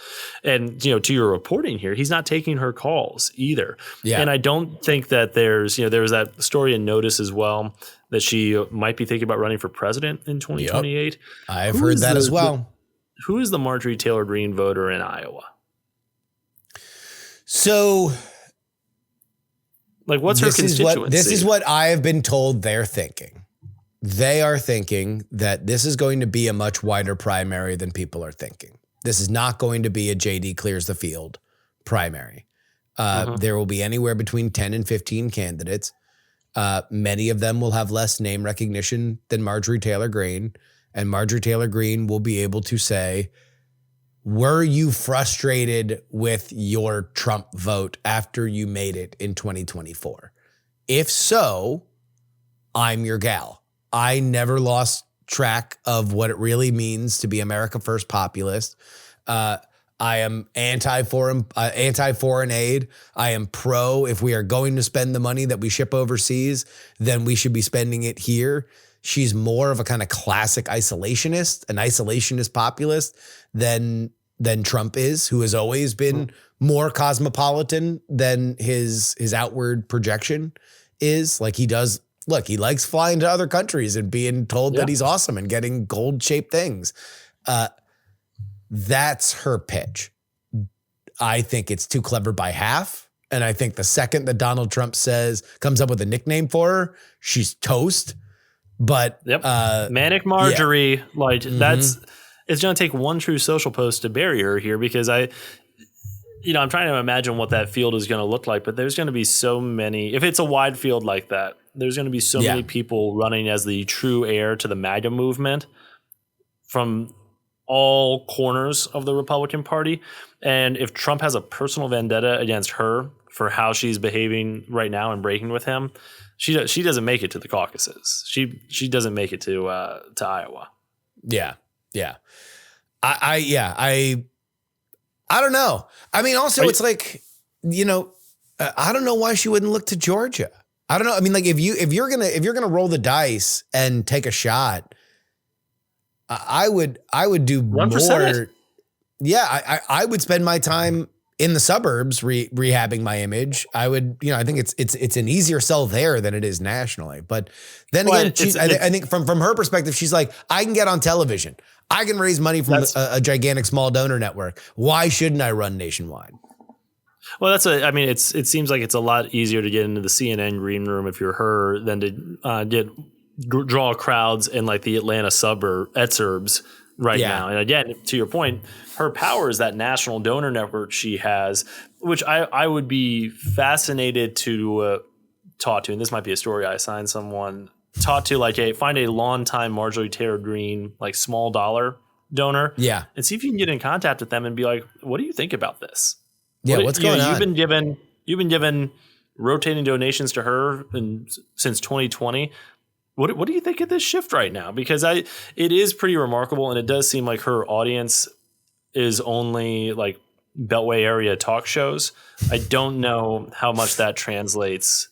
Speaker 3: And, you know, to your reporting here, he's not taking her calls either. Yeah. And I don't think that there was that story in Notice as well that she might be thinking about running for president in 2028.
Speaker 1: Yep. I've heard that as well.
Speaker 3: Who is the Marjorie Taylor Greene voter in Iowa?
Speaker 1: So,
Speaker 3: like, what's her constituency?
Speaker 1: This is what I have been told they're thinking. They are thinking that this is going to be a much wider primary than people are thinking. This is not going to be a JD clears the field primary. There will be anywhere between 10 and 15 candidates. Many of them will have less name recognition than Marjorie Taylor Greene. And Marjorie Taylor Greene will be able to say, were you frustrated with your Trump vote after you made it in 2024? If so, I'm your gal. I never lost track of what it really means to be America First populist. I am anti-foreign aid. I am pro, if we are going to spend the money that we ship overseas, then we should be spending it here. She's more of a kind of classic isolationist, an isolationist populist than Trump is, who has always been more cosmopolitan than his outward projection is. Like, he does. Look, he likes flying to other countries and being told that he's awesome and getting gold-shaped things. That's her pitch. I think it's too clever by half. And I think the second that Donald Trump comes up with a nickname for her, she's toast. But
Speaker 3: Manic Marjorie, it's going to take one true social post to bury her here, because I'm trying to imagine what that field is going to look like, but there's going to be so many. If it's a wide field like that, there's going to be so many people running as the true heir to the MAGA movement from all corners of the Republican Party. And if Trump has a personal vendetta against her for how she's behaving right now and breaking with him, she doesn't make it to the caucuses. She doesn't make it to Iowa.
Speaker 1: Yeah. I don't know. I mean, also it's like, I don't know why she wouldn't look to Georgia. I don't know. I mean, like if you're gonna roll the dice and take a shot, I would do
Speaker 3: Run
Speaker 1: more.
Speaker 3: for Senate.
Speaker 1: Yeah, I would spend my time in the suburbs rehabbing my image. I would, I think it's an easier sell there than it is nationally. But then again, I think from her perspective, she's like, I can get on television. I can raise money from a gigantic small donor network. Why shouldn't I run nationwide?
Speaker 3: Well, it seems like it's a lot easier to get into the CNN green room if you're her than to draw crowds in like the Atlanta exurbs right now. And again, to your point, her power is that national donor network she has, which I would be fascinated to talk to. And this might be a story I assigned someone. Talk to find a longtime Marjorie Taylor Greene small dollar donor, and see if you can get in contact with them and be like, "What do you think about this?
Speaker 1: What's going on?
Speaker 3: You've been given rotating donations to her since 2020. What do you think of this shift right now? Because it is pretty remarkable, and it does seem like her audience is only like Beltway area talk shows. I don't know how much that translates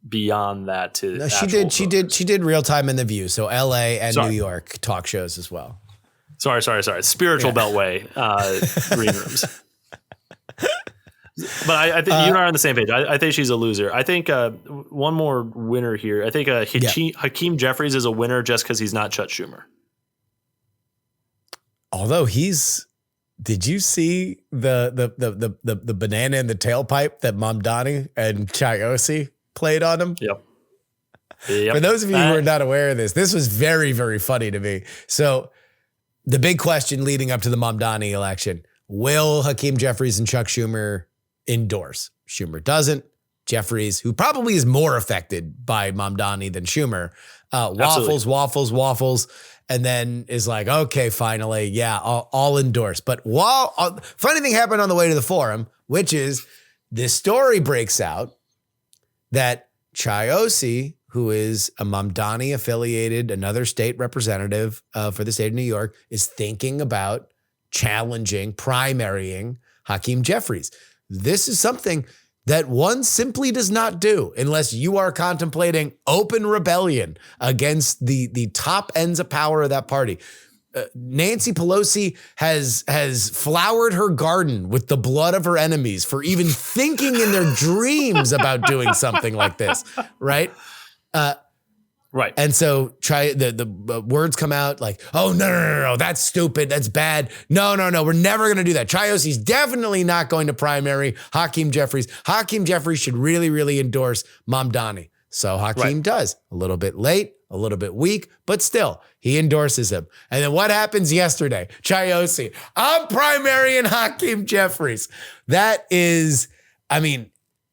Speaker 3: beyond that to
Speaker 1: she did real time in the View, so LA and New York talk shows as well. Sorry.
Speaker 3: Spiritual Beltway green rooms. But I think you and I are on the same page. I think she's a loser. I think one more winner here. I think Hakeem Jeffries is a winner just because he's not Chuck Schumer. Although
Speaker 1: did you see the banana in the tailpipe that Mamdani and Chiosi played on him?
Speaker 3: Yep.
Speaker 1: For those of you who are not aware of this was very, very funny to me. So the big question leading up to the Mamdani election, will Hakeem Jeffries and Chuck Schumer endorse? Schumer doesn't. Jeffries, who probably is more affected by Mamdani than Schumer, waffles, and then is like, okay, finally, I'll endorse. But funny thing happened on the way to the forum, which is this story breaks out that Chiosi, who is a Mamdani affiliated, another state representative for the state of New York, is thinking about primarying Hakeem Jeffries. This is something that one simply does not do unless you are contemplating open rebellion against the top ends of power of that party. Nancy Pelosi has flowered her garden with the blood of her enemies for even thinking in their dreams about doing something like this, right?
Speaker 3: Right.
Speaker 1: And so the words come out like, oh, no, that's stupid. That's bad. No, we're never going to do that. Chiosi's definitely not going to primary Hakeem Jeffries. Hakeem Jeffries should really, really endorse Mamdani. So Hakeem does. A little bit late, a little bit weak, but still, he endorses him. And then what happens yesterday? Chiosi, I'm primarying Hakeem Jeffries. That is,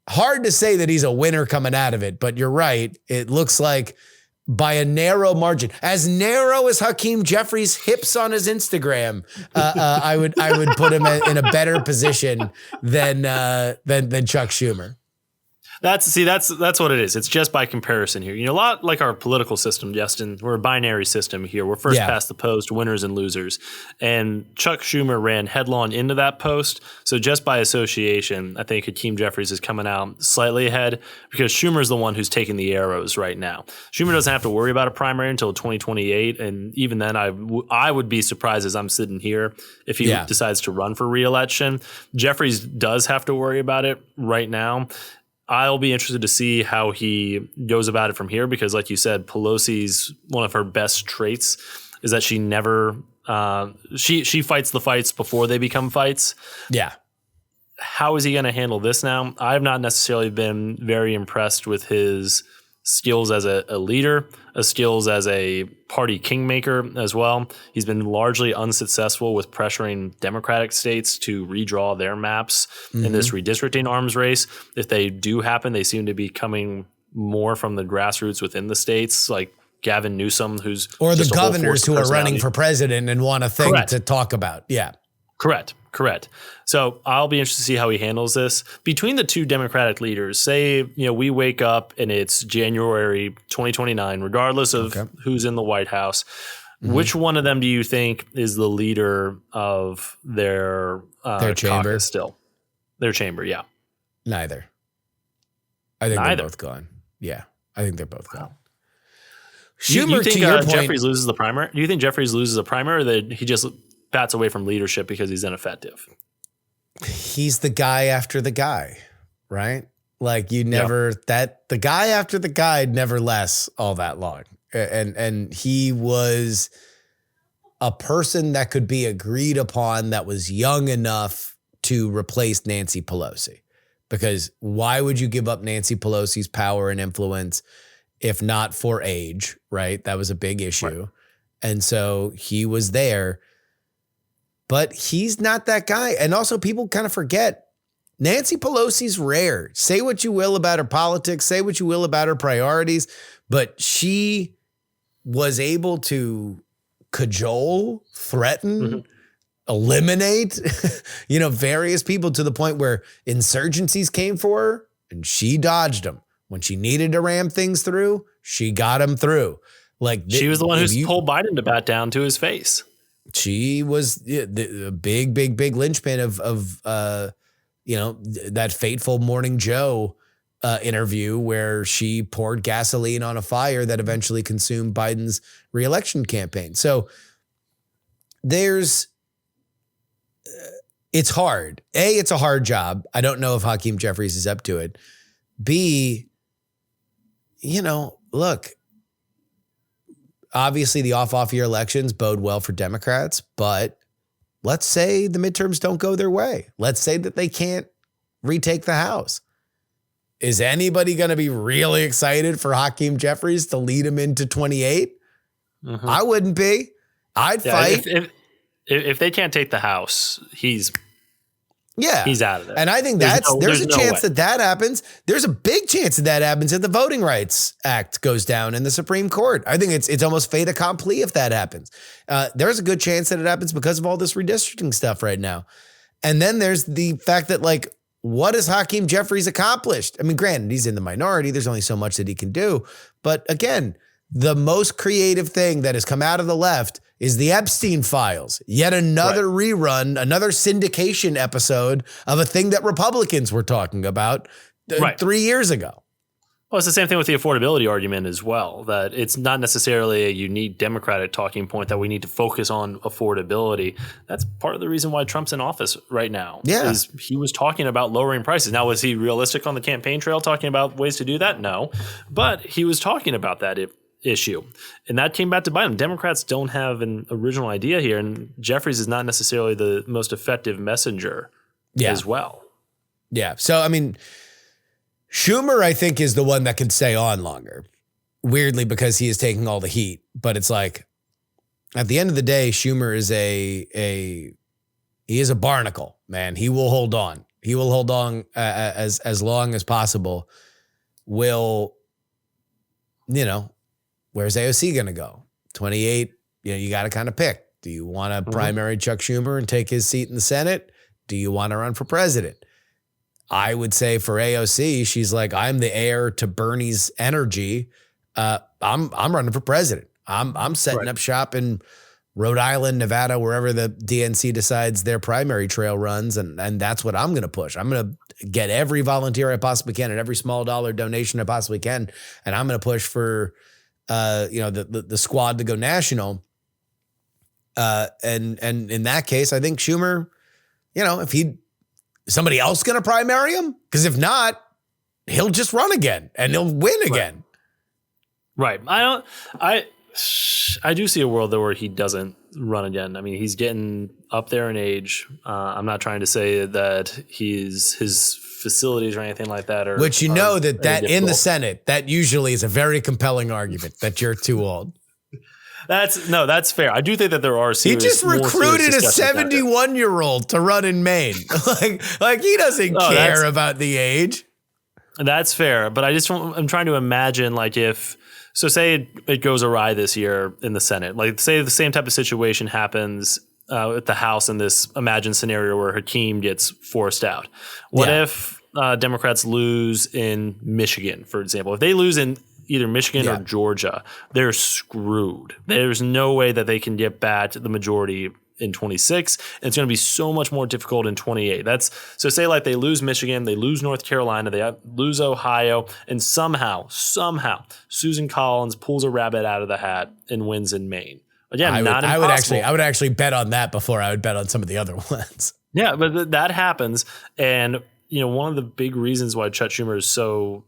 Speaker 1: hard to say that he's a winner coming out of it, but you're right. It looks like by a narrow margin, as narrow as Hakeem Jeffries' hips on his Instagram, I would put him in a better position than Chuck Schumer.
Speaker 3: That's what it is. It's just by comparison here. A lot like our political system, Justin. We're a binary system here. We're first past the post, winners and losers. And Chuck Schumer ran headlong into that post. So just by association, I think Hakeem Jeffries is coming out slightly ahead because Schumer is the one who's taking the arrows right now. Schumer doesn't have to worry about a primary until 2028. And even then, I would be surprised as I'm sitting here if he decides to run for re-election. Jeffries does have to worry about it right now. I'll be interested to see how he goes about it from here because, like you said, Pelosi's one of her best traits is that she never she fights the fights before they become fights.
Speaker 1: Yeah.
Speaker 3: How is he going to handle this now? I've not necessarily been very impressed with his skills as a leader, skills as a party kingmaker as well. He's been largely unsuccessful with pressuring Democratic states to redraw their maps in this redistricting arms race. If they do happen, they seem to be coming more from the grassroots within the states, like Gavin Newsom, who's
Speaker 1: or the governors who are running for president and want a thing to talk about. Yeah.
Speaker 3: Correct. So I'll be interested to see how he handles this. Between the two Democratic leaders, say, we wake up and it's January 2029, regardless of who's in the White House, which one of them do you think is the leader of their
Speaker 1: chamber
Speaker 3: still? Their chamber, yeah.
Speaker 1: Neither. I think they're both gone. Yeah, I think they're both gone. Schumer,
Speaker 3: you think
Speaker 1: to your point,
Speaker 3: Jeffries loses the primary? Do you think Jeffries loses a primary, or that he just bats away from leadership because he's ineffective?
Speaker 1: He's the guy after the guy, right? Like the guy after the guy never lasts all that long. And he was a person that could be agreed upon that was young enough to replace Nancy Pelosi. Because why would you give up Nancy Pelosi's power and influence if not for age, right? That was a big issue. Right. And so he was there. But he's not that guy. And also people kind of forget Nancy Pelosi's rare. Say what you will about her politics, say what you will about her priorities, but she was able to cajole, threaten, eliminate, various people to the point where insurgencies came for her and she dodged them. When she needed to ram things through, she got them through. She was the one who told Biden to bat down to his face. She was the big linchpin of that fateful Morning Joe interview where she poured gasoline on a fire that eventually consumed Biden's reelection campaign. So it's hard. A, it's a hard job. I don't know if Hakeem Jeffries is up to it. B, look, obviously the off-year elections bode well for Democrats, but let's say the midterms don't go their way. Let's say that they can't retake the House. Is anybody going to be really excited for Hakeem Jeffries to lead him into 28? I wouldn't be. I'd fight.
Speaker 3: If they can't take the House, he's out of there.
Speaker 1: And I think there's a chance that happens. There's a big chance that happens if the Voting Rights Act goes down in the Supreme Court. I think it's almost fait accompli if that happens. There's a good chance that it happens because of all this redistricting stuff right now. And then there's the fact that, what has Hakeem Jeffries accomplished? I mean, granted, he's in the minority. There's only so much that he can do. But again, the most creative thing that has come out of the left is the Epstein files. Yet another rerun, another syndication episode of a thing that Republicans were talking about 3 years ago.
Speaker 3: Well, it's the same thing with the affordability argument as well, that it's not necessarily a unique Democratic talking point that we need to focus on affordability. That's part of the reason why Trump's in office right now.
Speaker 1: Yeah.
Speaker 3: Is he was talking about lowering prices. Now, was he realistic on the campaign trail talking about ways to do that? No. But he was talking about that issue. And that came back to bite him. Democrats don't have an original idea here, and Jeffries is not necessarily the most effective messenger as well.
Speaker 1: Yeah. So, I mean, Schumer, I think, is the one that can stay on longer, weirdly, because he is taking all the heat. But it's like, at the end of the day, Schumer is he is a barnacle, man. He will hold on. He will hold on as long as possible. Where's AOC going to go? 28, you got to kind of pick. Do you want to primary Chuck Schumer and take his seat in the Senate? Do you want to run for president? I would say for AOC, she's like, I'm the heir to Bernie's energy. I'm running for president. I'm setting up shop in Rhode Island, Nevada, wherever the DNC decides their primary trail runs. And that's what I'm going to push. I'm going to get every volunteer I possibly can and every small dollar donation I possibly can. And I'm going to push for, the squad to go national. And in that case, I think Schumer, if somebody else going to primary him? Because if not, he'll just run again and he'll win again.
Speaker 3: Right. I do see a world though where he doesn't run again. I mean, he's getting up there in age. I'm not trying to say that his facilities or anything like that are.
Speaker 1: Which that in the
Speaker 3: difficult.
Speaker 1: Senate, that usually is a very compelling argument that you're too old.
Speaker 3: That's fair. I do think that there are serious.
Speaker 1: He just recruited a 71-year-old to run in Maine. like he doesn't care about the age.
Speaker 3: That's fair, but I'm trying to imagine say it goes awry this year in the Senate. Like say the same type of situation happens at the House in this imagined scenario where Hakeem gets forced out. What if Democrats lose in Michigan, for example? If they lose in either Michigan or Georgia, they're screwed. There's no way that they can get back the majority in 26. And it's going to be so much more difficult in 28. So say like they lose Michigan, they lose North Carolina, they lose Ohio, and somehow Susan Collins pulls a rabbit out of the hat and wins in Maine. Again,
Speaker 1: I would actually bet on that before I would bet on some of the other ones.
Speaker 3: Yeah, but that happens. And one of the big reasons why Chuck Schumer is so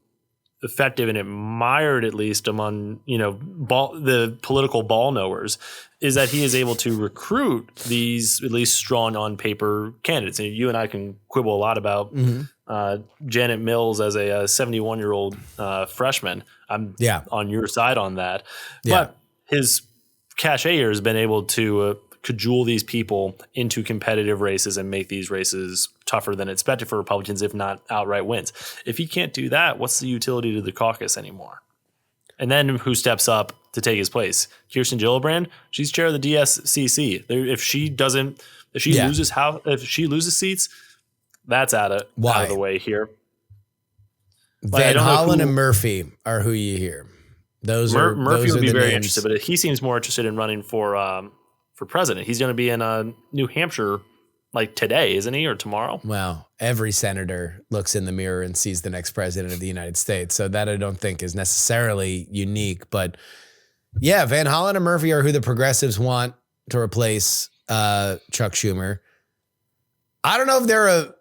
Speaker 3: effective and admired, at least among the political ball knowers, is that he is able to recruit these at least strong on paper candidates. And you and I can quibble a lot about Janet Mills as a 71-year-old freshman. I'm on your side on that, but his cachet here has been able to cajole these people into competitive races and make these races tougher than expected for Republicans, if not outright wins. If he can't do that, what's the utility to the caucus anymore? And then who steps up to take his place? Kirsten Gillibrand, she's chair of the DSCC. If she loses seats, that's out of the way here.
Speaker 1: Van Hollen and Murphy are who you hear.
Speaker 3: Murphy would be very interested, but he seems more interested in running for president. He's going to be in New Hampshire like today, isn't he, or tomorrow?
Speaker 1: Well, every senator looks in the mirror and sees the next president of the United States. So that I don't think is necessarily unique. But yeah, Van Hollen and Murphy are who the progressives want to replace Chuck Schumer. I don't know if they're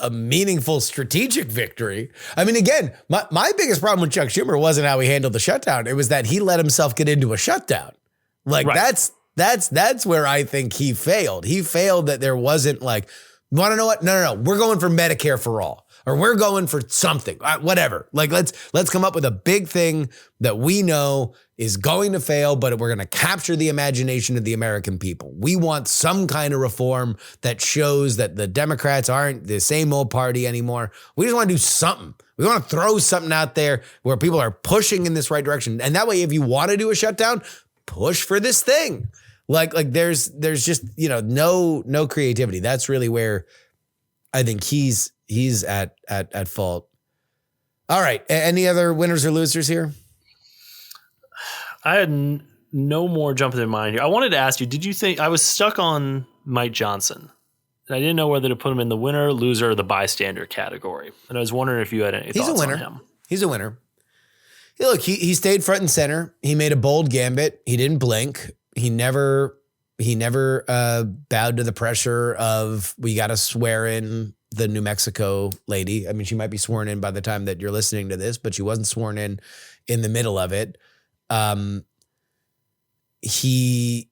Speaker 1: a meaningful strategic victory. I mean, again, my biggest problem with Chuck Schumer wasn't how he handled the shutdown. It was that he let himself get into a shutdown. Like that's where I think he failed. He failed that there wasn't like, want to know what? No. We're going for Medicare for all, or we're going for something, whatever. Like let's come up with a big thing that we know is going to fail, but we're going to capture the imagination of the American people. We want some kind of reform that shows that the Democrats aren't the same old party anymore. We just want to do something. We want to throw something out there where people are pushing in this right direction. And that way, if you want to do a shutdown, push for this thing. Like there's just, no creativity. That's really where I think he's at fault. All right. Any other winners or losers here?
Speaker 3: I had no more jumping in mind here. I wanted to ask you, did you think I was stuck on Mike Johnson? And I didn't know whether to put him in the winner, loser, or the bystander category. And I was wondering if you had any thoughts on him.
Speaker 1: He's a winner. Hey, look, he stayed front and center. He made a bold gambit. He didn't blink. He never bowed to the pressure of, we got to swear in the New Mexico lady. I mean, she might be sworn in by the time that you're listening to this, but she wasn't sworn in the middle of it. He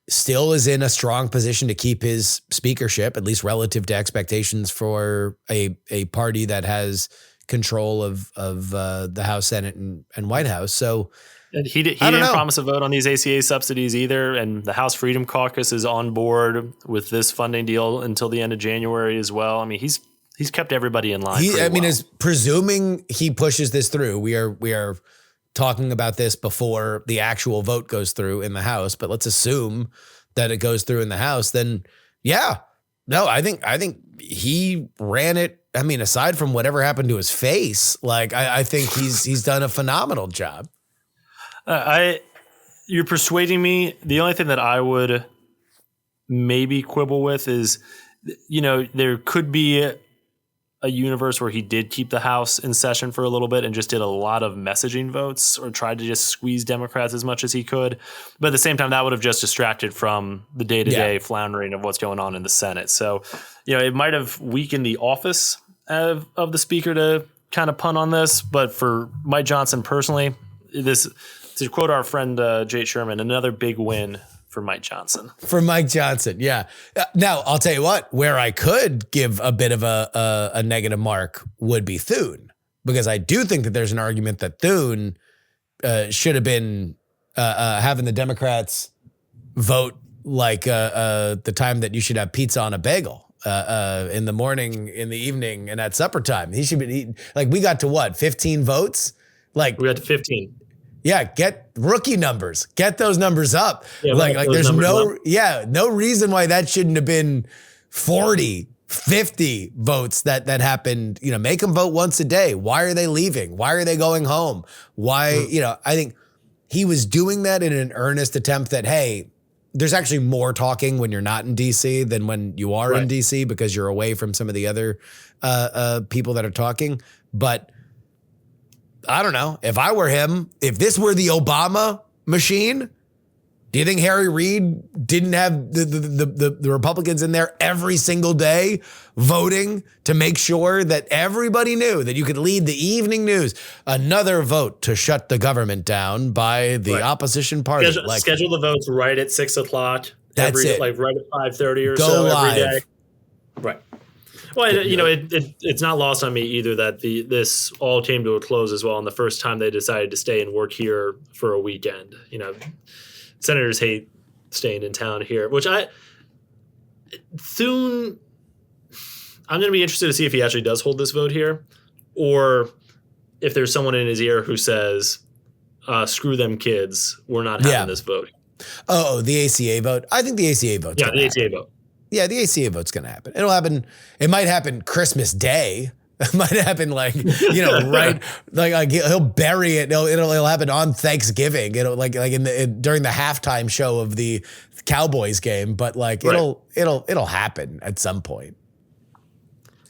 Speaker 1: still is in a strong position to keep his speakership, at least relative to expectations for a party that has control of the House, Senate, and White House. So
Speaker 3: he didn't promise a vote on these ACA subsidies either. And the House Freedom Caucus is on board with this funding deal until the end of January as well. I mean, he's kept everybody in line.
Speaker 1: Is presuming he pushes this through. We are talking about this before the actual vote goes through in the House, but let's assume that it goes through in the House. Then, I think he ran it. I mean, aside from whatever happened to his face, I think he's done a phenomenal job.
Speaker 3: You're persuading me. The only thing that I would maybe quibble with is, there could be a universe where he did keep the House in session for a little bit and just did a lot of messaging votes or tried to just squeeze Democrats as much as he could. But at the same time, that would have just distracted from the day-to-day floundering of what's going on in the Senate. So, it might have weakened the office of the speaker to kind of punt on this. But for Mike Johnson personally, to quote our friend Jake Sherman, another big win for Mike Johnson.
Speaker 1: For Mike Johnson, yeah. Now, I'll tell you what, where I could give a bit of a negative mark would be Thune, because I do think that there's an argument that Thune should have been having the Democrats vote like the time that you should have pizza on a bagel in the morning, in the evening, and at supper time. He should be like, we got to what, 15 votes? Like
Speaker 3: we got to 15.
Speaker 1: Yeah, get rookie numbers. Get those numbers up.
Speaker 3: Yeah,
Speaker 1: like there's no reason why that shouldn't have been 40, 50 votes that happened. You know, make them vote once a day. Why are they leaving? Why are they going home? Why, I think he was doing that in an earnest attempt that, hey, there's actually more talking when you're not in DC than when you are in DC, because you're away from some of the other people that are talking. But I don't know. If I were him, if this were the Obama machine, do you think Harry Reid didn't have the Republicans in there every single day voting to make sure that everybody knew that you could lead the evening news? Another vote to shut the government down by the opposition party.
Speaker 3: Schedule the votes right at 6 o'clock.
Speaker 1: That's it.
Speaker 3: Like right at 5:30 or
Speaker 1: Go
Speaker 3: so
Speaker 1: live.
Speaker 3: every day. Right. Well, it's not lost on me either that this all came to a close as well on the first time they decided to stay and work here for a weekend. Senators hate staying in town here, which Thune, I'm going to be interested to see if he actually does hold this vote here, or if there's someone in his ear who says, screw them kids, we're not having this vote.
Speaker 1: Oh, the ACA vote? I think the ACA vote.
Speaker 3: Yeah, the ACA vote.
Speaker 1: Yeah, the ACA vote's going to happen. It'll happen. It might happen Christmas Day. It might happen right. Like he'll bury it. It'll happen on Thanksgiving. It'll like during the halftime show of the Cowboys game. But it'll happen at some point.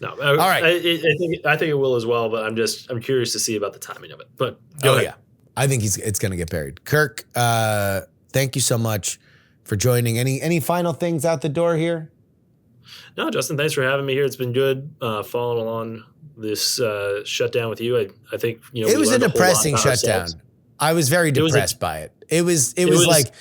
Speaker 3: No,
Speaker 1: all right.
Speaker 3: I think it will as well. But I'm curious to see about the timing of it. But go ahead.
Speaker 1: Yeah, I think it's going to get buried. Kirk, thank you so much for joining. Any final things out the door here?
Speaker 3: No, Justin, thanks for having me here. It's been good following along this shutdown with you. I think
Speaker 1: it was a depressing shutdown. I was very depressed by it. It was like,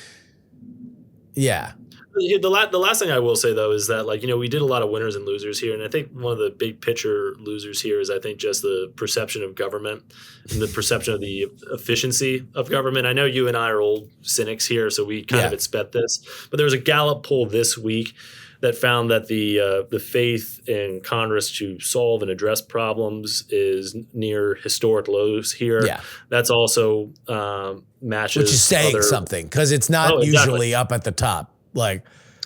Speaker 1: yeah.
Speaker 3: The last thing I will say though is that we did a lot of winners and losers here, and I think one of the big picture losers here is I think just the perception of government and the perception of the efficiency of government. I know you and I are old cynics here, so we kind of expect this, but there was a Gallup poll this week that found that the faith in Congress to solve and address problems is near historic lows here. Yeah. That's also matches.
Speaker 1: Which is saying something, because it's not usually up at the top.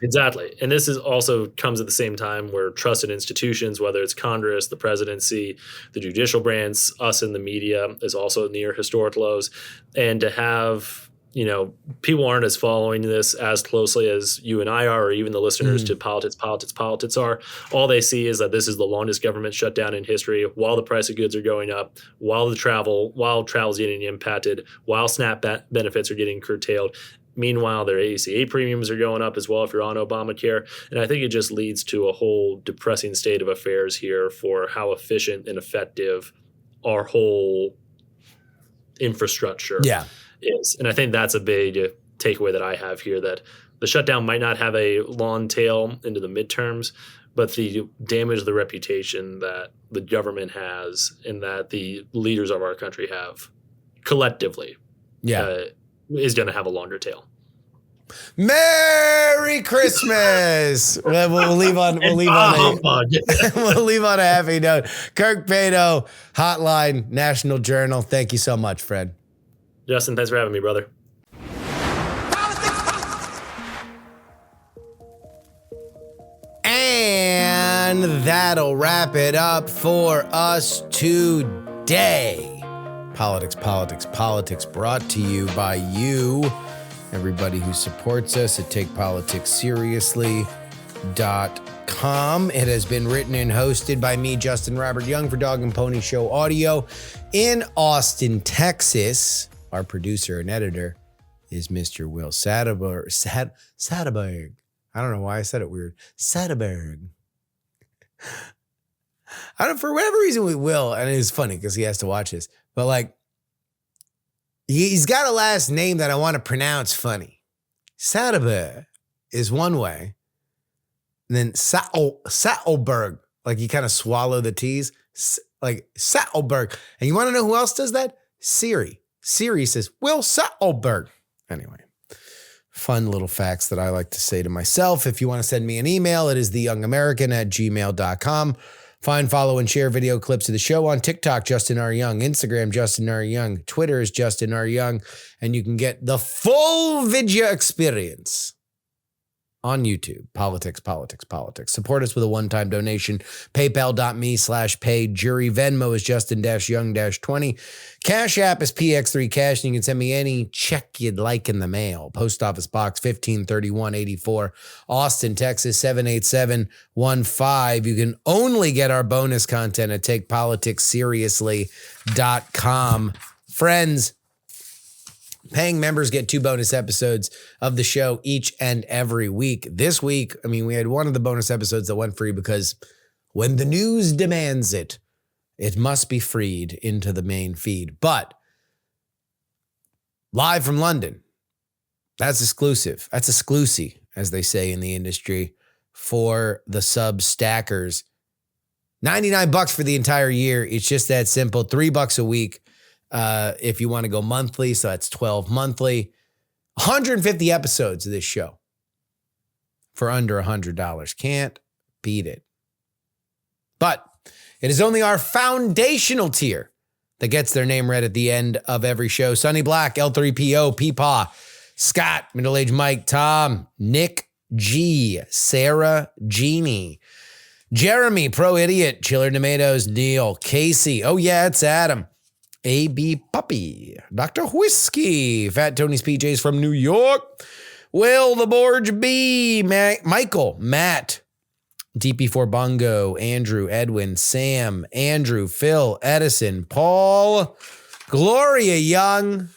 Speaker 3: Exactly. And this is also comes at the same time where trusted institutions, whether it's Congress, the presidency, the judicial branch, us in the media, is also near historic lows. And to have people aren't as following this as closely as you and I are, or even the listeners to politics are. All they see is that this is the longest government shutdown in history, while the price of goods are going up, while travel is getting impacted, while SNAP benefits are getting curtailed. Meanwhile, their ACA premiums are going up as well if you're on Obamacare. And I think it just leads to a whole depressing state of affairs here for how efficient and effective our whole infrastructure is. And I think that's a big takeaway that I have here, that the shutdown might not have a long tail into the midterms, but the damage to the reputation that the government has and that the leaders of our country have collectively is going to have a longer tail.
Speaker 1: Merry Christmas. We'll leave on a happy note. Kirk Bado, Hotline, National Journal. Thank you so much, Fred.
Speaker 3: Justin, thanks for having me, brother.
Speaker 1: And that'll wrap it up for us today. Politics brought to you by you, everybody who supports us at TakePoliticsSeriously.com. It has been written and hosted by me, Justin Robert Young, for Dog and Pony Show Audio in Austin, Texas. Our producer and editor is Mr. Will Sadaberg. I don't know why I said it weird. Sadaberg. For whatever reason we will, and it's funny because he has to watch this, but he's got a last name that I want to pronounce funny. Satterberg is one way. And then Sattelberg, like you kind of swallow the T's, like Sattelberg. And you want to know who else does that? Siri. Siri says, Will Sattelberg. Anyway, fun little facts that I like to say to myself. If you want to send me an email, it is theyoungamerican@gmail.com. Find, follow, and share video clips of the show on TikTok, Justin R. Young, Instagram, Justin R. Young, Twitter is Justin R. Young, and you can get the full video experience on YouTube. Politics, politics, politics. Support us with a one-time donation. PayPal.me/pay. Jury. Venmo is Justin-Young-20. Cash App is PX3 Cash, and you can send me any check you'd like in the mail. Post Office Box 153184, Austin, Texas 78715. You can only get our bonus content at TakePoliticsSeriously.com. Friends, paying members get 2 bonus episodes of the show each and every week. This week, we had one of the bonus episodes that went free because when the news demands it, it must be freed into the main feed. But live from London, that's exclusive. That's exclusive, as they say in the industry, for the Substackers. $99 for the entire year. It's just that simple. $3 a week. If you want to go monthly, so that's 12 monthly. 150 episodes of this show for under $100. Can't beat it. But it is only our foundational tier that gets their name read at the end of every show. Sonny Black, L3PO, Peepaw, Scott, Middle-Aged Mike, Tom, Nick G, Sarah, Jeannie, Jeremy, Pro Idiot, Chiller Tomatoes, Neil, Casey. Oh yeah, it's Adam. A.B. Puppy, Dr. Whiskey, Fat Tony's PJs from New York, Will the Borge B, Michael, Matt, DP4 Bongo, Andrew, Edwin, Sam, Andrew, Phil, Edison, Paul, Gloria Young,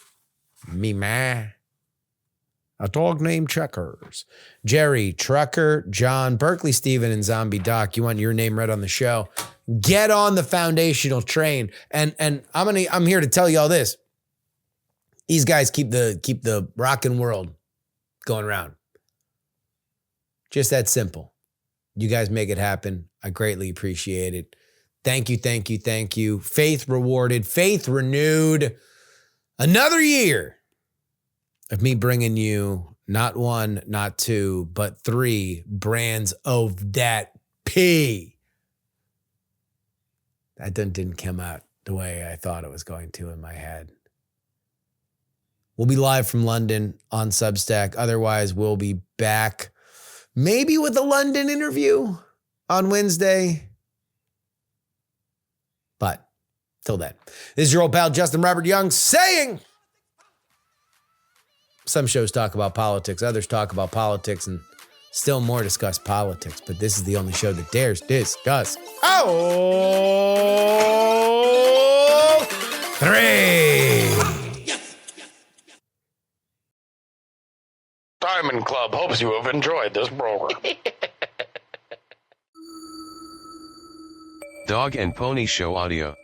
Speaker 1: Mima, a dog named Checkers, Jerry, Trucker, John, Berkeley, Steven, and Zombie Doc. You want your name read on the show? Get on the foundational train. And I'm here to tell you all this. These guys keep the rockin' world going around. Just that simple. You guys make it happen. I greatly appreciate it. Thank you, thank you, thank you. Faith rewarded, faith renewed. Another year of me bringing you not 1, not 2, but 3 brands of that pee. That didn't come out the way I thought it was going to in my head. We'll be live from London on Substack. Otherwise, we'll be back maybe with a London interview on Wednesday. But till then, this is your old pal Justin Robert Young saying, some shows talk about politics, others talk about politics, and still more discuss politics, but this is the only show that dares discuss. Oh, 3.
Speaker 4: Diamond Club hopes you have enjoyed this program.
Speaker 5: Dog and Pony Show audio.